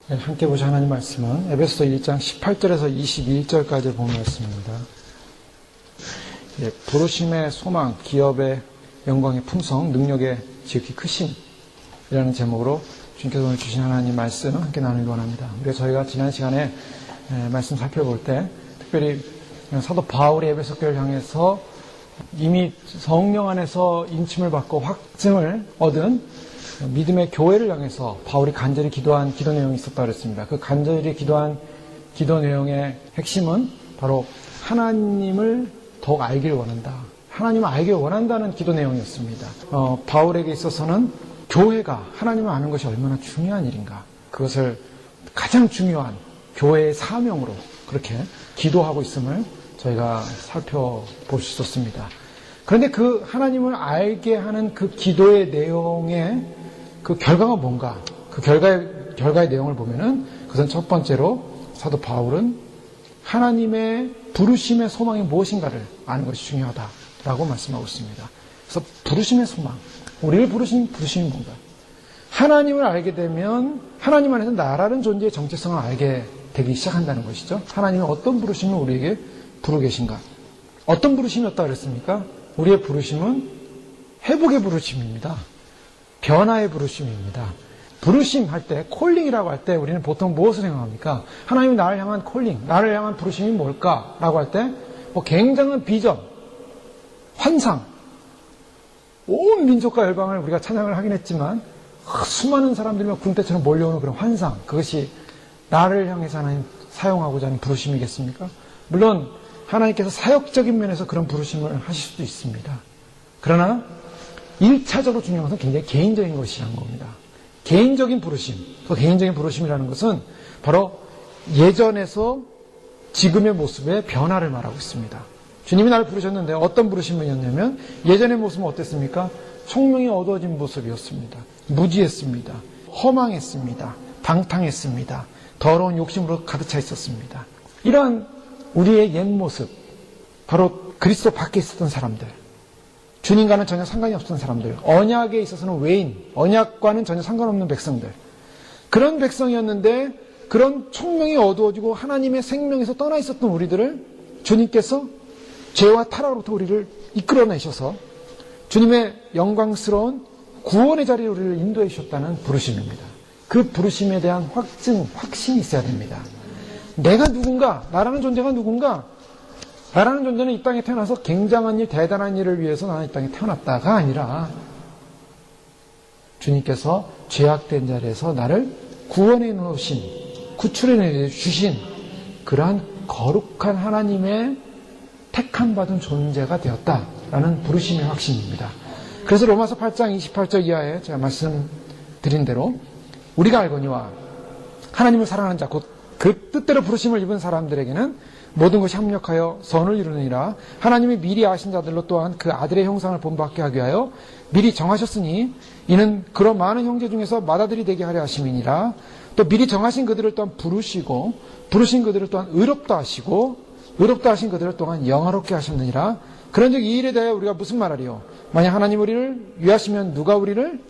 네, 함께 보실 하나님 말씀은 에베소서 1장 18절에서 22절까지 본 말씀입니다. 부르심의 소망, 기업의 영광의 풍성, 능력의 지극히 크심이라는 제목으로 주님께서 오늘 주신 하나님 말씀 함께 나누기 원합니다. 그래서 저희가 지난 시간에 말씀 살펴볼 때 특별히 사도 바울이 에베소 교회를 향해서 이미 성령 안에서 인침을 받고 확증을 얻은 믿음의 교회를 향해서 바울이 간절히 기도한 기도 내용이 있었다고 그랬습니다. 그 간절히 기도한 기도 내용의 핵심은 바로 하나님을 더욱 알기를 원한다. 하나님을 알기를 원한다는 기도 내용이었습니다. 바울에게 있어서는 교회가 하나님을 아는 것이 얼마나 중요한 일인가. 그것을 가장 중요한 교회의 사명으로 그렇게 기도하고 있음을 저희가 살펴볼 수 있었습니다. 그런데 그 하나님을 알게 하는 그 기도의 내용의 그 결과가 뭔가, 그 결과의 내용을 보면은 그것은 첫 번째로 사도 바울은 하나님의 부르심의 소망이 무엇인가를 아는 것이 중요하다라고 말씀하고 있습니다. 그래서 부르심의 소망, 우리를 부르신 부르심이 뭔가? 하나님을 알게 되면 하나님 안에서 나라는 존재의 정체성을 알게 되기 시작한다는 것이죠. 하나님이 어떤 부르심을 우리에게 부르고 계신가? 어떤 부르심이었다 그랬습니까? 우리의 부르심은 회복의 부르심입니다. 변화의 부르심입니다. 부르심 할 때, 콜링이라고 할 때 우리는 보통 무엇을 생각합니까? 하나님이 나를 향한 콜링, 나를 향한 부르심이 뭘까라고 할 때 굉장한 비전, 환상, 온 민족과 열방을 우리가 찬양을 하긴 했지만 수많은 사람들이 군대처럼 몰려오는 그런 환상, 그것이 나를 향해서 하나님 사용하고자 하는 부르심이겠습니까? 물론 하나님께서 사역적인 면에서 그런 부르심을 하실 수도 있습니다. 그러나 1차적으로 중요한 것은 굉장히 개인적인 것이라는 겁니다. 개인적인 부르심, 그 개인적인 부르심이라는 것은 바로 예전에서 지금의 모습의 변화를 말하고 있습니다. 주님이 나를 부르셨는데 어떤 부르심이었냐면 예전의 모습은 어땠습니까? 총명이 어두워진 모습이었습니다. 무지했습니다. 허망했습니다. 방탕했습니다. 더러운 욕심으로 가득 차 있었습니다. 이러한 우리의 옛 모습, 바로 그리스도 밖에 있었던 사람들, 주님과는 전혀 상관이 없었던 사람들, 언약에 있어서는 외인, 언약과는 전혀 상관없는 백성들, 그런 백성이었는데 그런 총명이 어두워지고 하나님의 생명에서 떠나 있었던 우리들을 주님께서 죄와 타락으로부터 우리를 이끌어내셔서 주님의 영광스러운 구원의 자리에 우리를 인도해 주셨다는 부르심입니다. 그 부르심에 대한 확신이 있어야 됩니다. 내가 누군가, 나라는 존재가 누군가, 나라는 존재는 이 땅에 태어나서 굉장한 일, 대단한 일을 위해서 나는 이 땅에 태어났다가 아니라 주님께서 죄악된 자리에서 나를 구원해 놓으신, 구출해 주신 그러한 거룩한 하나님의 택함 받은 존재가 되었다라는 부르심의 확신입니다. 그래서 로마서 8장 28절 이하에 제가 말씀드린 대로 우리가 알거니와 하나님을 사랑하는 자, 곧 그 뜻대로 부르심을 입은 사람들에게는 모든 것이 합력하여 선을 이루느니라. 하나님이 미리 아신 자들로 또한 그 아들의 형상을 본받게 하기 위하여 미리 정하셨으니 이는 그런 많은 형제 중에서 맏아들이 되게 하려 하심이니라. 또 미리 정하신 그들을 또한 부르시고 부르신 그들을 또한 의롭다 하시고 의롭다 하신 그들을 또한 영화롭게 하셨느니라. 그런즉 이 일에 대하여 우리가 무슨 말하리요? 만약 하나님 우리를 위하시면 누가 우리를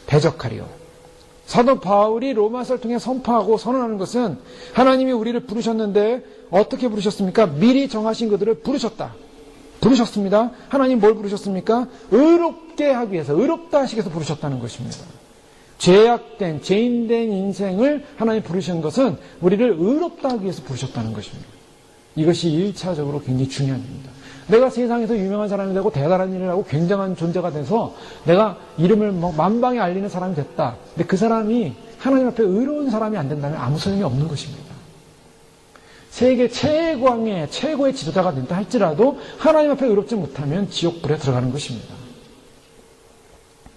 대적하리요? 사도 바울이 로마서를 통해 선포하고 선언하는 것은 하나님이 우리를 부르셨는데 어떻게 부르셨습니까? 미리 정하신 그들을 부르셨습니다. 하나님 뭘 부르셨습니까? 의롭게 하기 위해서, 의롭다 하시기 위해서 부르셨다는 것입니다. 죄악된, 죄인된 인생을 하나님 부르신 것은 우리를 의롭다 하기 위해서 부르셨다는 것입니다. 이것이 1차적으로 굉장히 중요한 일입니다. 내가 세상에서 유명한 사람이 되고 대단한 일을 하고 굉장한 존재가 돼서 내가 이름을 만방에 알리는 사람이 됐다. 근데 그 사람이 하나님 앞에 의로운 사람이 안 된다면 아무 소용이 없는 것입니다. 세계 최고의 지도자가 된다 할지라도 하나님 앞에 의롭지 못하면 지옥불에 들어가는 것입니다.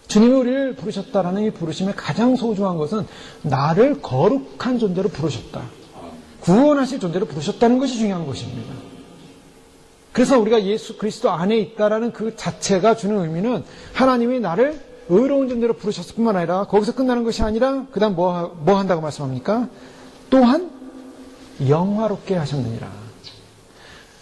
주님이 우리를 부르셨다라는 이 부르심의 가장 소중한 것은 나를 거룩한 존재로 부르셨다. 구원하실 존재로 부르셨다는 것이 중요한 것입니다. 그래서 우리가 예수 그리스도 안에 있다라는 그 자체가 주는 의미는 하나님이 나를 의로운 존재로 부르셨을 뿐만 아니라 거기서 끝나는 것이 아니라 그 다음 뭐 한다고 말씀합니까? 또한 영화롭게 하셨느니라.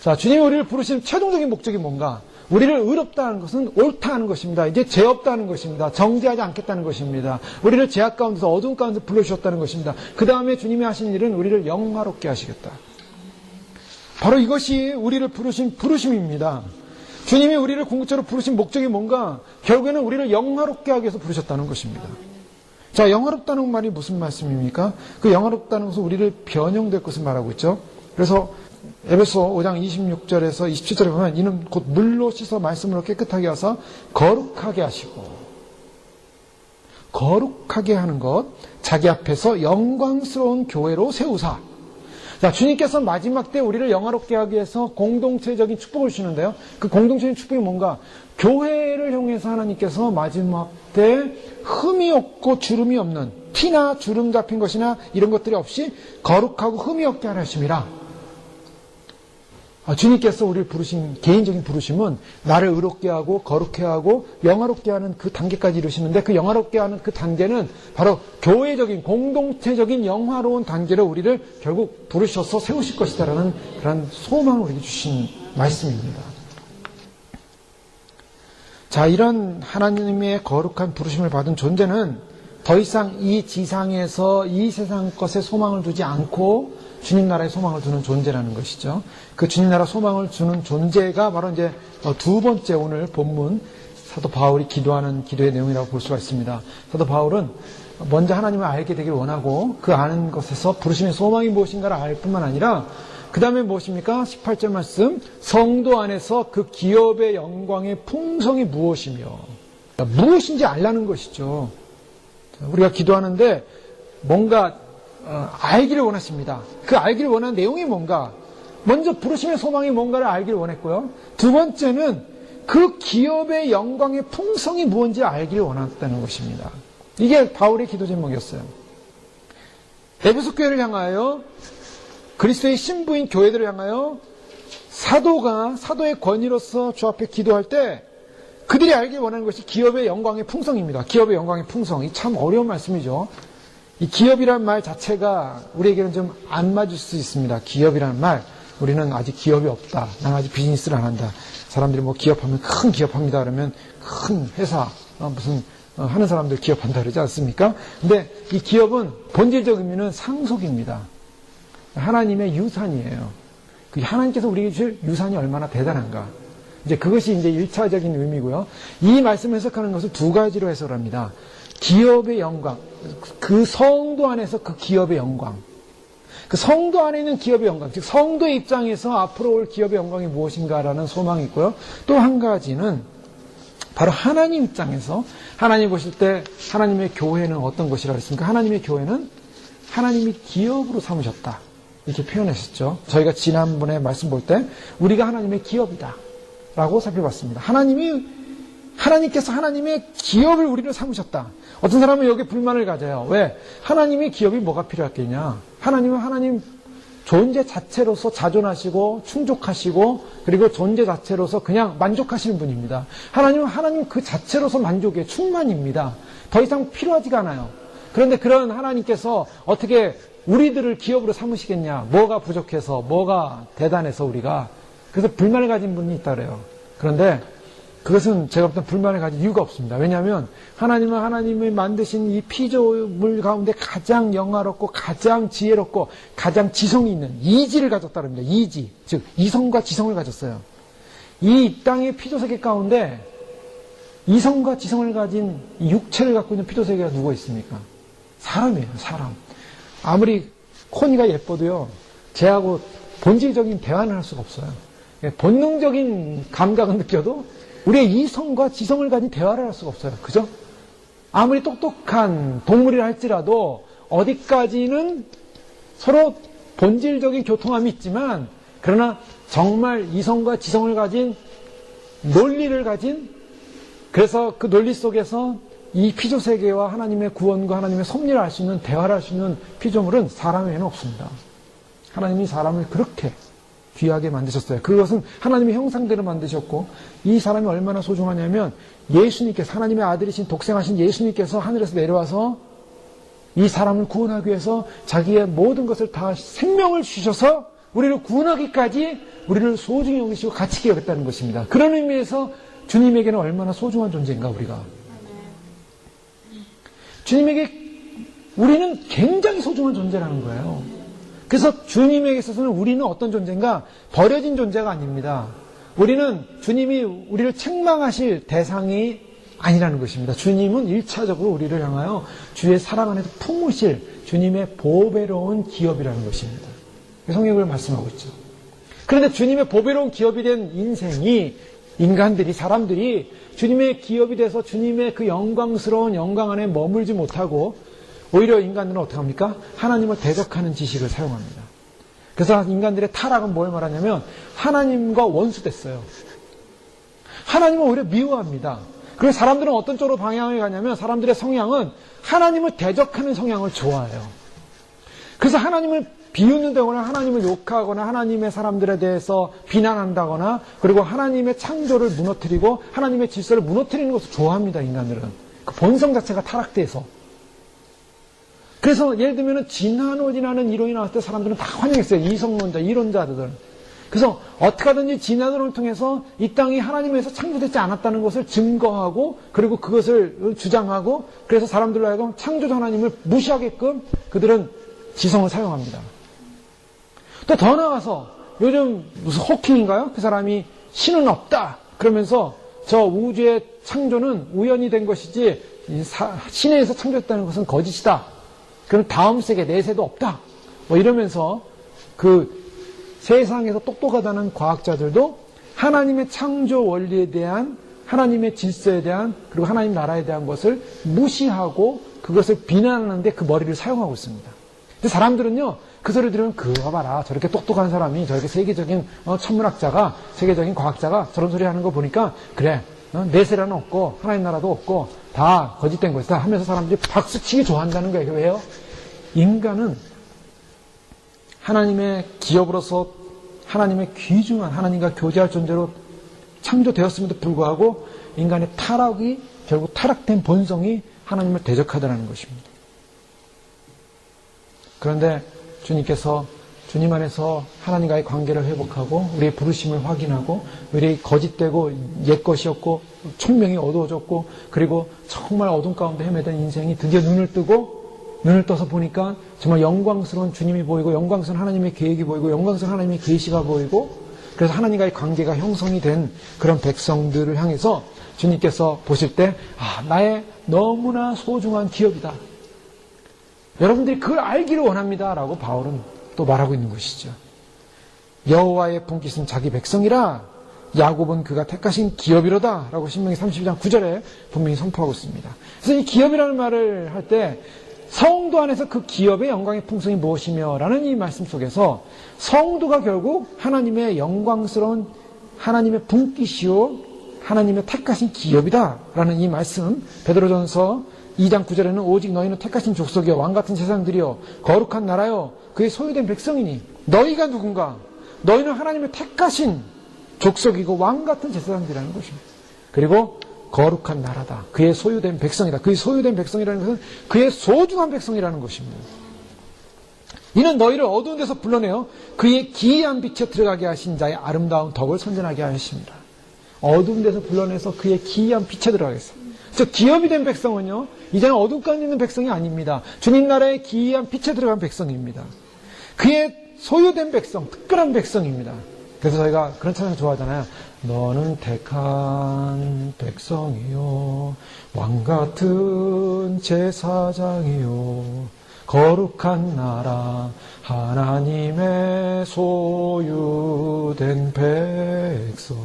자, 주님이 우리를 부르신 최종적인 목적이 뭔가? 우리를 의롭다는 것은 옳다는 것입니다. 이제 죄 없다는 것입니다. 정죄하지 않겠다는 것입니다. 우리를 죄악 가운데서 어두운 가운데서 불러주셨다는 것입니다. 그 다음에 주님이 하신 일은 우리를 영화롭게 하시겠다. 바로 이것이 우리를 부르신 부르심입니다. 주님이 우리를 궁극적으로 부르신 목적이 뭔가? 결국에는 우리를 영화롭게 하기 위해서 부르셨다는 것입니다. 자, 영화롭다는 말이 무슨 말씀입니까? 그 영화롭다는 것은 우리를 변형될 것을 말하고 있죠. 그래서 에베소 5장 26절에서 27절에 보면 이는 곧 물로 씻어 말씀으로 깨끗하게 하사 거룩하게 하시고, 거룩하게 하는 것, 자기 앞에서 영광스러운 교회로 세우사. 자, 주님께서 마지막 때 우리를 영화롭게 하기 위해서 공동체적인 축복을 주시는데요. 그 공동체적인 축복이 뭔가? 교회를 향해서 하나님께서 마지막 때 흠이 없고 주름이 없는, 티나 주름 잡힌 것이나 이런 것들이 없이 거룩하고 흠이 없게 하려 하심이라. 주님께서 우리를 부르신 개인적인 부르심은 나를 의롭게 하고 거룩해 하고 영화롭게 하는 그 단계까지 이루시는데, 그 영화롭게 하는 그 단계는 바로 교회적인 공동체적인 영화로운 단계로 우리를 결국 부르셔서 세우실 것이다라는 그런 소망을 우리에게 주신 말씀입니다. 자, 이런 하나님의 거룩한 부르심을 받은 존재는 더 이상 이 지상에서 이 세상 것에 소망을 두지 않고 주님 나라에 소망을 두는 존재라는 것이죠. 그 주님 나라 소망을 주는 존재가 바로 이제 두 번째 오늘 본문 사도 바울이 기도하는 기도의 내용이라고 볼 수가 있습니다. 사도 바울은 먼저 하나님을 알게 되길 원하고 그 아는 것에서 부르심의 소망이 무엇인가를 알 뿐만 아니라 그 다음에 무엇입니까? 18절 말씀, 성도 안에서 그 기업의 영광의 풍성이 무엇이며, 무엇인지 알라는 것이죠. 우리가 기도하는데 뭔가 알기를 원했습니다. 그 알기를 원하는 내용이 뭔가? 먼저 부르심의 소망이 뭔가를 알기를 원했고요. 두 번째는 그 기업의 영광의 풍성이 무엇인지 알기를 원했다는 것입니다. 이게 바울의 기도 제목이었어요. 에베소 교회를 향하여, 그리스도의 신부인 교회들을 향하여 사도가 사도의 권위로서 주 앞에 기도할 때 그들이 알길 원하는 것이 기업의 영광의 풍성입니다. 기업의 영광의 풍성. 이 참 어려운 말씀이죠. 이 기업이라는 말 자체가 우리에게는 좀 안 맞을 수 있습니다. 기업이라는 말, 우리는 아직 기업이 없다. 나는 아직 비즈니스를 안 한다. 사람들이 뭐 기업하면 큰 기업합니다. 그러면 큰 회사, 무슨 하는 사람들 기업한다 그러지 않습니까? 근데 이 기업은 본질적 의미는 상속입니다. 하나님의 유산이에요. 그 하나님께서 우리에게 주실 유산이 얼마나 대단한가. 이제 그것이 이제 1차적인 의미고요. 이 말씀을 해석하는 것을 두 가지로 해석을 합니다. 기업의 영광, 그 성도 안에서 그 기업의 영광, 그 성도 안에 있는 기업의 영광, 즉 성도의 입장에서 앞으로 올 기업의 영광이 무엇인가라는 소망이 있고요. 또 한 가지는 바로 하나님 입장에서 하나님 보실 때 하나님의 교회는 어떤 것이라고 했습니까? 하나님의 교회는 하나님이 기업으로 삼으셨다. 이렇게 표현하셨죠. 저희가 지난번에 말씀 볼 때 우리가 하나님의 기업이다 라고 살펴봤습니다. 하나님께서 하나님의 기업을 우리를 삼으셨다. 어떤 사람은 여기에 불만을 가져요. 왜? 하나님의 기업이 뭐가 필요했겠냐? 하나님은 하나님 존재 자체로서 자존하시고 충족하시고 그리고 존재 자체로서 그냥 만족하시는 분입니다. 하나님은 하나님 그 자체로서 만족의 충만입니다. 더 이상 필요하지가 않아요. 그런데 그런 하나님께서 어떻게 우리들을 기업으로 삼으시겠냐? 뭐가 부족해서, 뭐가 대단해서 우리가. 그래서 불만을 가진 분이 있다 그래요. 그런데 그것은 제가 볼 때 불만을 가질 이유가 없습니다. 왜냐하면 하나님은 하나님이 만드신 이 피조물 가운데 가장 영화롭고 가장 지혜롭고 가장 지성이 있는 이지를 가졌다고 합니다. 이지, 즉 이성과 지성을 가졌어요. 이 땅의 피조세계 가운데 이성과 지성을 가진 이 육체를 갖고 있는 피조세계가 누가 있습니까? 사람이에요. 사람. 아무리 코니가 예뻐도요, 쟤하고 본질적인 대화는 할 수가 없어요. 본능적인 감각은 느껴도 우리의 이성과 지성을 가진 대화를 할 수가 없어요. 그죠? 아무리 똑똑한 동물이라 할지라도 어디까지는 서로 본질적인 교통함이 있지만, 그러나 정말 이성과 지성을 가진, 논리를 가진, 그래서 그 논리 속에서 이 피조세계와 하나님의 구원과 하나님의 섭리를 할 수 있는, 대화를 할 수 있는 피조물은 사람 외에는 없습니다. 하나님이 사람을 그렇게 귀하게 만드셨어요. 그것은 하나님의 형상대로 만드셨고, 이 사람이 얼마나 소중하냐면 예수님께서, 하나님의 아들이신 독생하신 예수님께서 하늘에서 내려와서 이 사람을 구원하기 위해서 자기의 모든 것을 다 생명을 주셔서 우리를 구원하기까지 우리를 소중히 여기시고 가치있게 여겼다는 것입니다. 그런 의미에서 주님에게는 얼마나 소중한 존재인가 우리가. 주님에게 우리는 굉장히 소중한 존재라는 거예요. 그래서 주님에게 있어서는 우리는 어떤 존재인가? 버려진 존재가 아닙니다. 우리는 주님이 우리를 책망하실 대상이 아니라는 것입니다. 주님은 1차적으로 우리를 향하여 주의 사랑 안에서 품으실 주님의 보배로운 기업이라는 것입니다. 성경을 말씀하고 있죠. 그런데 주님의 보배로운 기업이 된 인생이 인간들이, 사람들이 주님의 기업이 돼서 주님의 그 영광스러운 영광 안에 머물지 못하고 오히려 인간들은 어떻게 합니까? 하나님을 대적하는 지식을 사용합니다. 그래서 인간들의 타락은 뭘 말하냐면 하나님과 원수됐어요. 하나님을 오히려 미워합니다. 그래서 사람들은 어떤 쪽으로 방향을 가냐면 사람들의 성향은 하나님을 대적하는 성향을 좋아해요. 그래서 하나님을 비웃는다거나 하나님을 욕하거나 하나님의 사람들에 대해서 비난한다거나 그리고 하나님의 창조를 무너뜨리고 하나님의 질서를 무너뜨리는 것을 좋아합니다. 인간들은. 그 본성 자체가 타락돼서. 그래서 예를 들면 진화론이라는 이론이 나왔을 때 사람들은 다 환영했어요. 이성론자, 이론자들. 그래서 어떻게 하든지 진화론을 통해서 이 땅이 하나님에서 창조되지 않았다는 것을 증거하고 그리고 그것을 주장하고 그래서 사람들로 하여금 창조자 하나님을 무시하게끔 그들은 지성을 사용합니다. 또 더 나아가서 요즘 무슨 호킹인가요? 그 사람이 신은 없다 그러면서 저 우주의 창조는 우연히 된 것이지 신에 의해서 창조했다는 것은 거짓이다. 그럼 다음 세계 내세도 없다. 뭐 이러면서 그 세상에서 똑똑하다는 과학자들도 하나님의 창조 원리에 대한 하나님의 질서에 대한 그리고 하나님 나라에 대한 것을 무시하고 그것을 비난하는데 그 머리를 사용하고 있습니다. 근데 사람들은요 그 소리 들으면 그거 봐라 저렇게 똑똑한 사람이 저렇게 세계적인 천문학자가 세계적인 과학자가 저런 소리 하는 거 보니까 그래 내세라는 없고 하나님 나라도 없고 다 거짓된 것이다 하면서 사람들이 박수치기 좋아한다는 거예요. 왜요? 인간은 하나님의 기업으로서 하나님의 귀중한 하나님과 교제할 존재로 창조되었음에도 불구하고 인간의 타락이 결국 타락된 본성이 하나님을 대적하다는 것입니다. 그런데 주님께서 주님 안에서 하나님과의 관계를 회복하고 우리의 부르심을 확인하고 우리의 거짓되고 옛것이었고 총명이 어두워졌고 그리고 정말 어둠 가운데 헤매던 인생이 드디어 눈을 떠서 보니까 정말 영광스러운 주님이 보이고 영광스러운 하나님의 계획이 보이고 영광스러운 하나님의 계시가 보이고 그래서 하나님과의 관계가 형성이 된 그런 백성들을 향해서 주님께서 보실 때 나의 너무나 소중한 기업이다. 여러분들이 그걸 알기를 원합니다. 라고 바울은 또 말하고 있는 것이죠. 여호와의 분깃은 자기 백성이라 야곱은 그가 택하신 기업이로다 라고 신명기 32장 9절에 분명히 선포하고 있습니다. 그래서 이 기업이라는 말을 할 때 성도 안에서 그 기업의 영광의 풍성이 무엇이며 라는 이 말씀 속에서 성도가 결국 하나님의 영광스러운 하나님의 분깃이요 하나님의 택하신 기업이다 라는 이 말씀 베드로전서 2장 9절에는 오직 너희는 택하신 족속이요 왕같은 세상들이요 거룩한 나라요 그의 소유된 백성이니 너희가 누군가 너희는 하나님의 택하신 족속이고 왕같은 제사장들이라는 것입니다. 그리고 거룩한 나라다. 그의 소유된 백성이다. 그의 소유된 백성이라는 것은 그의 소중한 백성이라는 것입니다. 이는 너희를 어두운 데서 불러내어 그의 기이한 빛에 들어가게 하신 자의 아름다운 덕을 선전하게 하십니다. 어두운 데서 불러내서 그의 기이한 빛에 들어가겠어요. 저 기업이 된 백성은요 이제는 어둠 가운데 있는 백성이 아닙니다. 주님 나라의 기이한 빛에 들어간 백성입니다. 그의 소유된 백성, 특별한 백성입니다. 그래서 저희가 그런 찬양 좋아하잖아요. 너는 택한 백성이요 왕같은 제사장이요 거룩한 나라 하나님의 소유된 백성.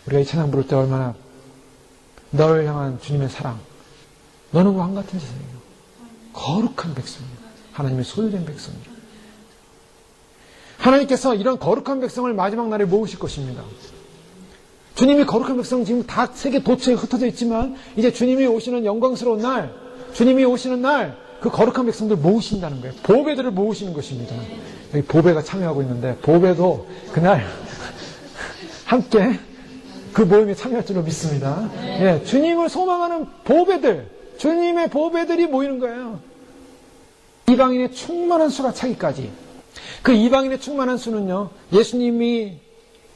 우리가 이 찬양 부를 때 얼마나 너를 향한 주님의 사랑 너는 왕같은 제사장이요 거룩한 백성이요 하나님의 소유된 백성이요. 하나님께서 이런 거룩한 백성을 마지막 날에 모으실 것입니다. 주님이 거룩한 백성 지금 다 세계 도처에 흩어져 있지만 이제 주님이 오시는 영광스러운 날 주님이 오시는 날 그 거룩한 백성들 모으신다는 거예요. 보배들을 모으시는 것입니다. 여기 보배가 참여하고 있는데 보배도 그날 함께 그 모임에 참여할 줄로 믿습니다. 예, 주님을 소망하는 보배들 주님의 보배들이 모이는 거예요. 이방인의 충만한 수가 차기까지 그 이방인의 충만한 수는요, 예수님이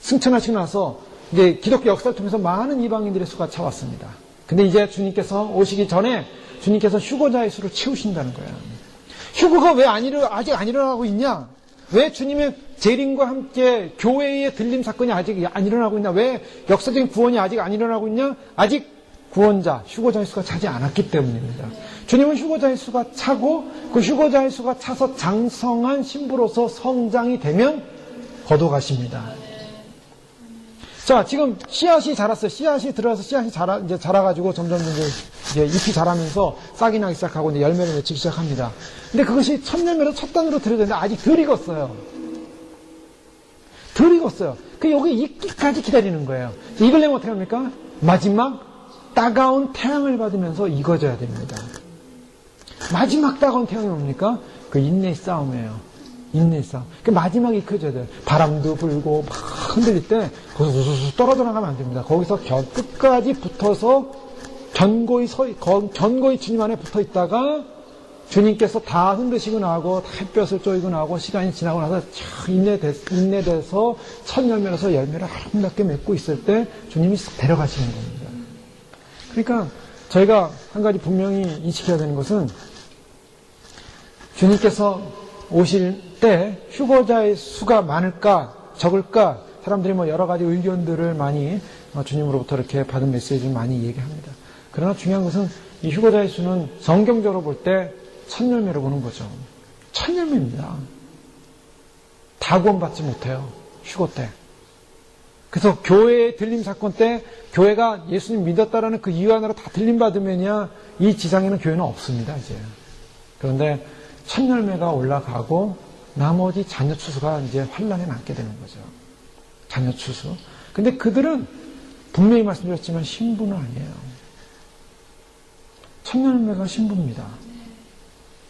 승천하시고 나서 이제 기독교 역사를 통해서 많은 이방인들의 수가 차왔습니다. 근데 이제 주님께서 오시기 전에 주님께서 휴거자의 수를 채우신다는 거예요. 휴거가 왜 아직 안 일어나고 있냐? 왜 주님의 재림과 함께 교회의 들림 사건이 아직 안 일어나고 있냐? 왜 역사적인 구원이 아직 안 일어나고 있냐? 아직 구원자, 휴거자의 수가 차지 않았기 때문입니다. 주님은 휴거자의 수가 차고 그 휴거자의 수가 차서 장성한 신부로서 성장이 되면 거둬가십니다. 자, 지금 씨앗이 자랐어요. 씨앗이 들어서 씨앗이 자라가지고 점점 이제 잎이 자라면서 싹이 나기 시작하고 이제 열매를 맺기 시작합니다. 근데 그것이 첫 열매로 첫 단으로 들여졌는데 아직 덜 익었어요. 덜 익었어요. 그 여기 익기까지 기다리는 거예요. 익으려면 어떻게 합니까? 마지막 따가운 태양을 받으면서 익어져야 됩니다. 마지막 따가운 태양이 뭡니까? 그 인내의 싸움이에요. 인내의 싸움. 그 마지막에 익혀져야 돼요. 바람도 불고 막 흔들릴 때 거기서 우수수 떨어져 나가면 안 됩니다. 거기서 끝까지 붙어서 견고히 주님 안에 붙어 있다가 주님께서 다 흔드시고 나고 햇볕을 쬐고 나고 시간이 지나고 나서 인내돼서 첫 열매로서 열매를 아름답게 맺고 있을 때 주님이 데려가시는 겁니다. 그러니까 저희가 한 가지 분명히 인식해야 되는 것은 주님께서 오실 때 휴거자의 수가 많을까 적을까 사람들이 여러 가지 의견들을 많이 주님으로부터 이렇게 받은 메시지를 많이 얘기합니다. 그러나 중요한 것은 이 휴거자의 수는 성경적으로 볼 때 첫 열매로 보는 거죠. 첫 열매입니다. 다 구원받지 못해요. 휴거 때. 그래서 교회의 들림 사건 때 교회가 예수님 믿었다라는 그 이유 하나로 다 들림 받으면야 이 지상에는 교회는 없습니다. 이제. 그런데 첫 열매가 올라가고 나머지 자녀 추수가 이제 환란에 남게 되는 거죠. 자녀 추수. 근데 그들은 분명히 말씀드렸지만 신부는 아니에요. 첫 열매가 신부입니다.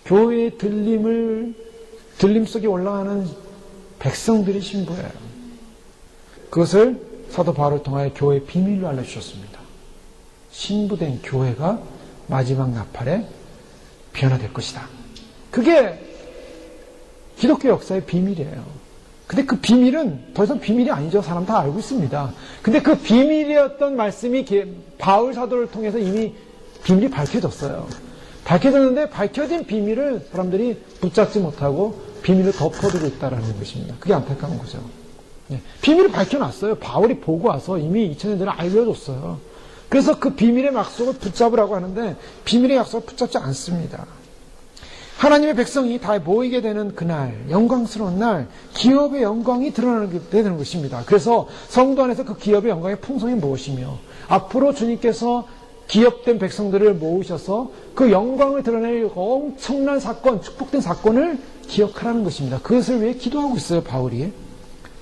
교회의 들림 속에 올라가는 백성들이 신부예요. 그것을 사도 바울을 통하여 교회의 비밀로 알려주셨습니다. 신부된 교회가 마지막 나팔에 변화될 것이다. 그게 기독교 역사의 비밀이에요. 근데 그 비밀은 더 이상 비밀이 아니죠. 사람 다 알고 있습니다. 근데 그 비밀이었던 말씀이 바울 사도를 통해서 이미 비밀이 밝혀졌어요. 밝혀졌는데 밝혀진 비밀을 사람들이 붙잡지 못하고 비밀을 덮어두고 있다는 것입니다. 그게 안타까운 거죠. 비밀을 밝혀놨어요. 바울이 보고 와서 이미 2000년 전에 알려줬어요. 그래서 그 비밀의 약속을 붙잡으라고 하는데 비밀의 약속을 붙잡지 않습니다. 하나님의 백성이 다 모이게 되는 그날, 영광스러운 날, 기업의 영광이 드러나게 되는 것입니다. 그래서 성도 안에서 그 기업의 영광의 풍성이 무엇이며 앞으로 주님께서 기업된 백성들을 모으셔서 그 영광을 드러낼 엄청난 사건, 축복된 사건을 기억하라는 것입니다. 그것을 위해 기도하고 있어요, 바울이.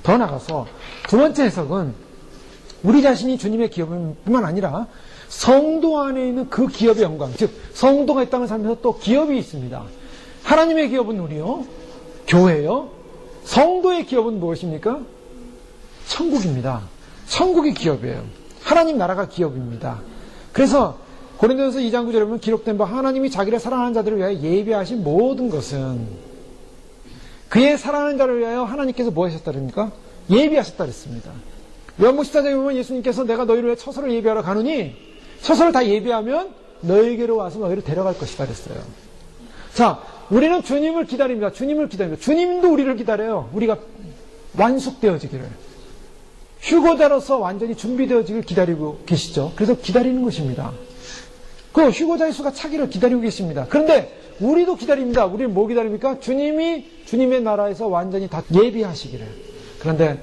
더 나가서 두 번째 해석은 우리 자신이 주님의 기업뿐만 아니라 성도 안에 있는 그 기업의 영광, 즉 성도가 이 땅을 살면서 또 기업이 있습니다. 하나님의 기업은 우리요, 교회요. 성도의 기업은 무엇입니까? 천국입니다. 천국이 기업이에요. 하나님 나라가 기업입니다. 그래서 고린도전서 2장 9절에 보면 기록된 바 하나님이 자기를 사랑하는 자들을 위하여 예비하신 모든 것은 그의 사랑하는 자를 위하여 하나님께서 뭐 하셨다 그럽니까? 예비하셨다 그랬습니다. 요한복음 14장에 보면 예수님께서 내가 너희를 위해 처소를 예비하러 가느니 처소를 다 예비하면 너희에게로 와서 너희를 데려갈 것이다 그랬어요. 자, 우리는 주님을 기다립니다. 주님을 기다립니다. 주님도 우리를 기다려요. 우리가 완숙되어지기를. 휴거자로서 완전히 준비되어지기를 기다리고 계시죠. 그래서 기다리는 것입니다. 그 휴거자의 수가 차기를 기다리고 계십니다. 그런데 우리도 기다립니다. 우리는 뭐 기다립니까? 주님이 주님의 나라에서 완전히 다 예비하시기를. 그런데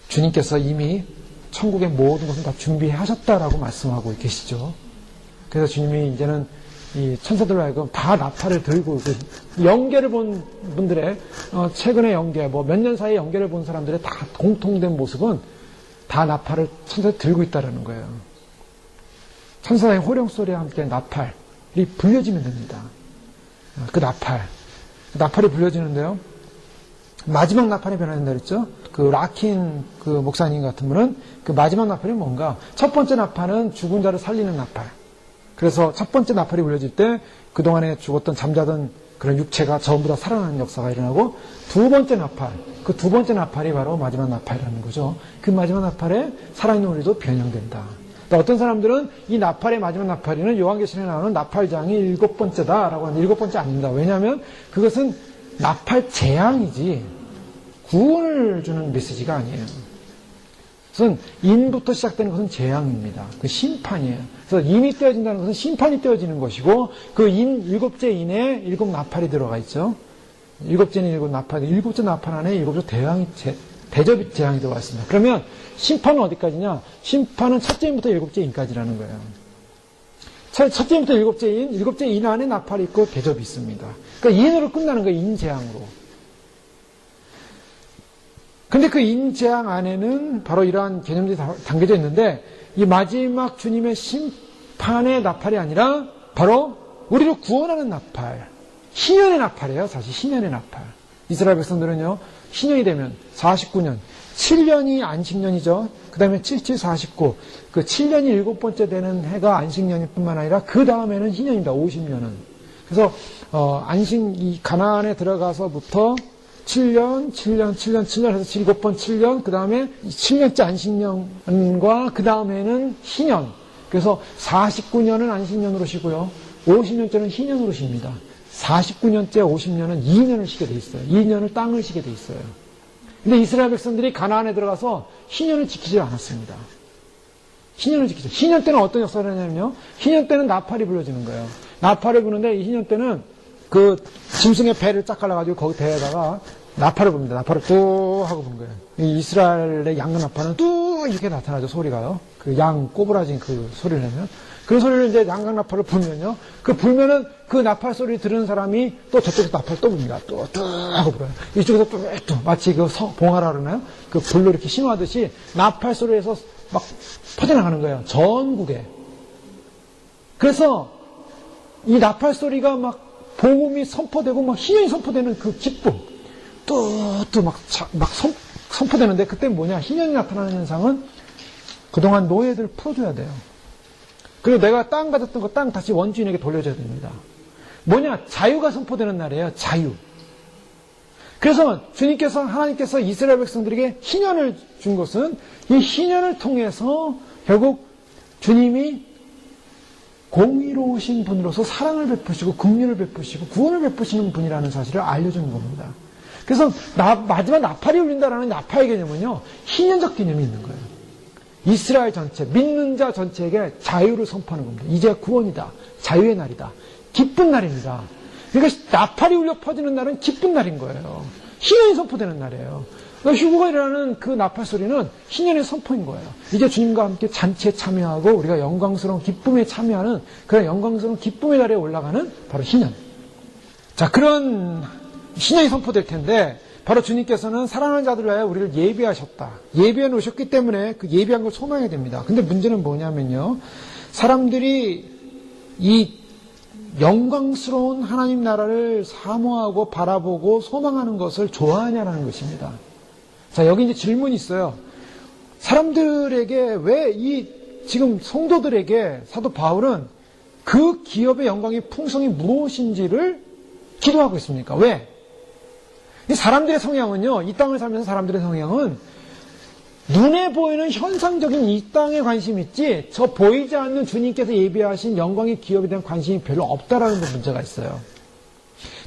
주님께서 이미 천국의 모든 것을 다 준비하셨다라고 말씀하고 계시죠. 그래서 주님이 이제는 이 천사들로 하여금 다 나팔을 들고 영계를 본 분들의 최근의 영계, 몇 년 사이에 영계를 본 사람들의 다 공통된 모습은 다 나팔을 천사들이 들고 있다라는 거예요. 천사의 호령 소리와 함께 나팔이 불려지면 됩니다. 그 나팔이 불려지는데요. 마지막 나팔이 변화된다 그랬죠? 그 라킨 그 목사님 같은 분은 그 마지막 나팔이 뭔가? 첫 번째 나팔은 죽은 자를 살리는 나팔. 그래서 첫 번째 나팔이 울려질 때 그동안에 죽었던 잠자던 그런 육체가 전부 다 살아나는 역사가 일어나고 두 번째 나팔, 그 두 번째 나팔이 바로 마지막 나팔이라는 거죠. 그 마지막 나팔에 살아있는 우리도 변형된다. 어떤 사람들은 이 나팔의 마지막 나팔이는 요한계시록에 나오는 나팔장이 일곱 번째다라고 하는데 일곱 번째 아닙니다. 왜냐하면 그것은 나팔 재앙이지 구원을 주는 메시지가 아니에요. 그것은 인부터 시작되는 것은 재앙입니다. 그 심판이에요. 그래서 인이 떼어진다는 것은 심판이 떼어지는 것이고 그 인, 일곱째 인에 일곱 나팔이 들어가 있죠. 일곱째는 일곱 나팔, 일곱째 나팔 안에 일곱째 대접이 재앙이 들어가 있습니다. 그러면 심판은 어디까지냐? 심판은 첫째 인부터 일곱째 인까지라는 거예요. 첫째 인부터 일곱째 인 안에 나팔이 있고 대접이 있습니다. 그러니까 인으로 끝나는 거예요. 인재앙으로. 근데 그 인재앙 안에는 바로 이러한 개념들이 담겨져 있는데 이 마지막 주님의 심판의 나팔이 아니라 바로 우리를 구원하는 나팔. 신년의 나팔이에요. 사실 신년의 나팔. 이스라엘 백성들은요. 신년이 되면 49년. 7년이 안식년이죠. 그 다음에 77, 49. 그 7년이 일곱 번째 되는 해가 안식년일 뿐만 아니라 그 다음에는 희년입니다. 50년은. 그래서 이 가나안에 들어가서부터 7년 해서 일곱 번 7년, 그 다음에 7년째 안식년과 그 다음에는 희년. 그래서 49년은 안식년으로 쉬고요. 50년째는 희년으로 쉽니다. 49년째 50년은 2년을 쉬게 돼 있어요. 2년을 땅을 쉬게 돼 있어요. 근데 이스라엘 백성들이 가나안에 들어가서 희년을 지키지 않았습니다. 희년을 지키죠. 희년 때는 어떤 역사를 하냐면요. 희년 때는 나팔이 불려지는 거예요. 나팔을 부는데 이 희년 때는 그 짐승의 배를 쫙 갈라가지고 거기 배에다가 나팔을 붑니다. 나팔을 뚝 하고 부는 거예요. 이 이스라엘의 양근 나팔은 뚝 이렇게 나타나죠. 소리가요. 그 양 꼬부라진 그 소리를 내면. 그 소리를 이제 양강 나팔을 불면요. 그 불면은 그 나팔 소리 들은 사람이 또 저쪽에서 나팔 또 붑니다. 또 하고 불어요. 이쪽에서 또 마치 그 봉하라 그러나요? 그 불로 이렇게 신호하듯이 나팔 소리에서 막 퍼져나가는 거예요. 전국에. 그래서 이 나팔 소리가 막 복음이 선포되고 막 희년이 선포되는 그 기쁨. 또 막 선포되는데 그때 뭐냐? 희년이 나타나는 현상은 그동안 노예들 풀어줘야 돼요. 그리고 내가 땅 가졌던 거 땅 다시 원주인에게 돌려줘야 됩니다. 뭐냐? 자유가 선포되는 날이에요. 자유. 그래서 하나님께서 이스라엘 백성들에게 희년을 준 것은 이 희년을 통해서 결국 주님이 공의로우신 분으로서 사랑을 베푸시고 긍휼을 베푸시고 구원을 베푸시는 분이라는 사실을 알려주는 겁니다. 그래서 마지막 나팔이 울린다라는 나팔의 개념은요. 희년적 개념이 있는 거예요. 이스라엘 전체, 믿는 자 전체에게 자유를 선포하는 겁니다. 이제 구원이다. 자유의 날이다. 기쁜 날입니다. 그러니까 나팔이 울려 퍼지는 날은 기쁜 날인 거예요. 희년이 선포되는 날이에요. 그러니까 휴거가 일어나는 그 나팔 소리는 희년의 선포인 거예요. 이제 주님과 함께 잔치에 참여하고 우리가 영광스러운 기쁨에 참여하는 그런 영광스러운 기쁨의 자리에 올라가는 바로 희년. 자, 그런 희년이 선포될 텐데 바로 주님께서는 사랑하는 자들을 위하여 우리를 예비하셨다. 예비해 놓으셨기 때문에 그 예비한 걸 소망해야 됩니다. 근데 문제는 뭐냐면요. 사람들이 이 영광스러운 하나님 나라를 사모하고 바라보고 소망하는 것을 좋아하냐라는 것입니다. 자, 여기 이제 질문이 있어요. 사람들에게 왜 지금 성도들에게 사도 바울은 그 기업의 영광의 풍성이 무엇인지를 기도하고 있습니까? 왜? 이 사람들의 성향은요, 이 땅을 살면서 사람들의 성향은 눈에 보이는 현상적인 이 땅에 관심이 있지, 저 보이지 않는 주님께서 예비하신 영광의 기업에 대한 관심이 별로 없다라는 문제가 있어요.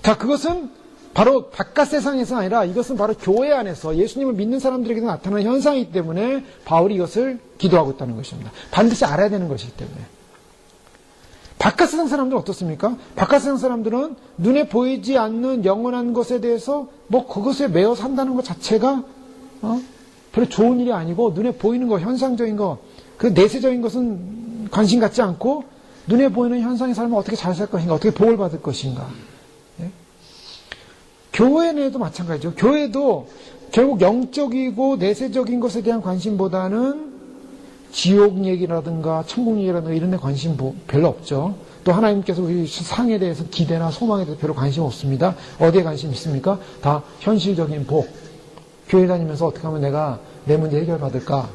자, 그것은 바로 바깥 세상에서 아니라 이것은 바로 교회 안에서 예수님을 믿는 사람들에게 나타나는 현상이기 때문에 바울이 이것을 기도하고 있다는 것입니다. 반드시 알아야 되는 것이기 때문에. 바깥 세상 사람들은 어떻습니까? 바깥 세상 사람들은 눈에 보이지 않는 영원한 것에 대해서 그것에 매여 산다는 것 자체가 별로 좋은 일이 아니고 눈에 보이는 것, 현상적인 것, 그 내세적인 것은 관심 갖지 않고 눈에 보이는 현상에 살면 어떻게 잘 살 것인가, 어떻게 복을 받을 것인가. 예? 교회 내에도 마찬가지죠. 교회도 결국 영적이고 내세적인 것에 대한 관심보다는 지옥 얘기라든가 천국 얘기라든가 이런 데 관심 별로 없죠. 또 하나님께서 우리 상에 대해서 기대나 소망에 대해서 별로 관심 없습니다. 어디에 관심 있습니까? 다 현실적인 복. 교회 다니면서 어떻게 하면 내가 내 문제 해결받을까?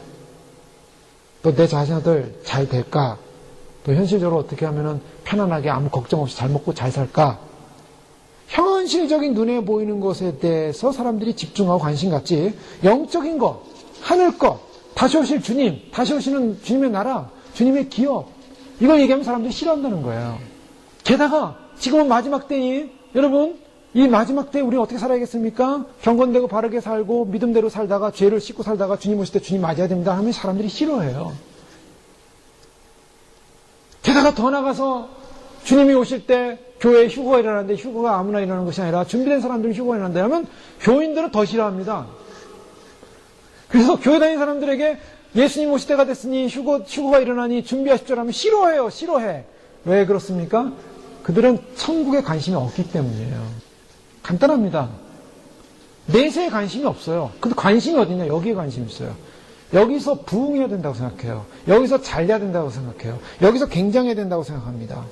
또 내 자녀들 잘 될까? 또 현실적으로 어떻게 하면 편안하게 아무 걱정 없이 잘 먹고 잘 살까? 현실적인 눈에 보이는 것에 대해서 사람들이 집중하고 관심 갖지, 영적인 것, 하늘 것, 다시 오실 주님, 다시 오시는 주님의 나라, 주님의 기업, 이걸 얘기하면 사람들이 싫어한다는 거예요. 게다가 지금은 마지막 때니, 여러분, 이 마지막 때 우리 어떻게 살아야겠습니까? 경건되고 바르게 살고 믿음대로 살다가 죄를 씻고 살다가 주님 오실 때 주님 맞아야 됩니다 하면 사람들이 싫어해요. 게다가 더 나가서 주님이 오실 때 교회에 휴거가 일어나는데 휴거가 아무나 일어나는 것이 아니라 준비된 사람들이 휴거가 일어난다 하면 교인들은 더 싫어합니다. 그래서 교회 다니는 사람들에게 예수님 오실 때가 됐으니 휴거가 일어나니 준비하십시오 하면 싫어해요. 싫어해. 왜 그렇습니까? 그들은 천국에 관심이 없기 때문이에요. 간단합니다. 내세에 관심이 없어요. 근데 관심이 어디냐? 여기에 관심이 있어요. 여기서 부흥해야 된다고 생각해요. 여기서 잘 돼야 된다고 생각해요. 여기서 굉장해야 된다고 생각합니다.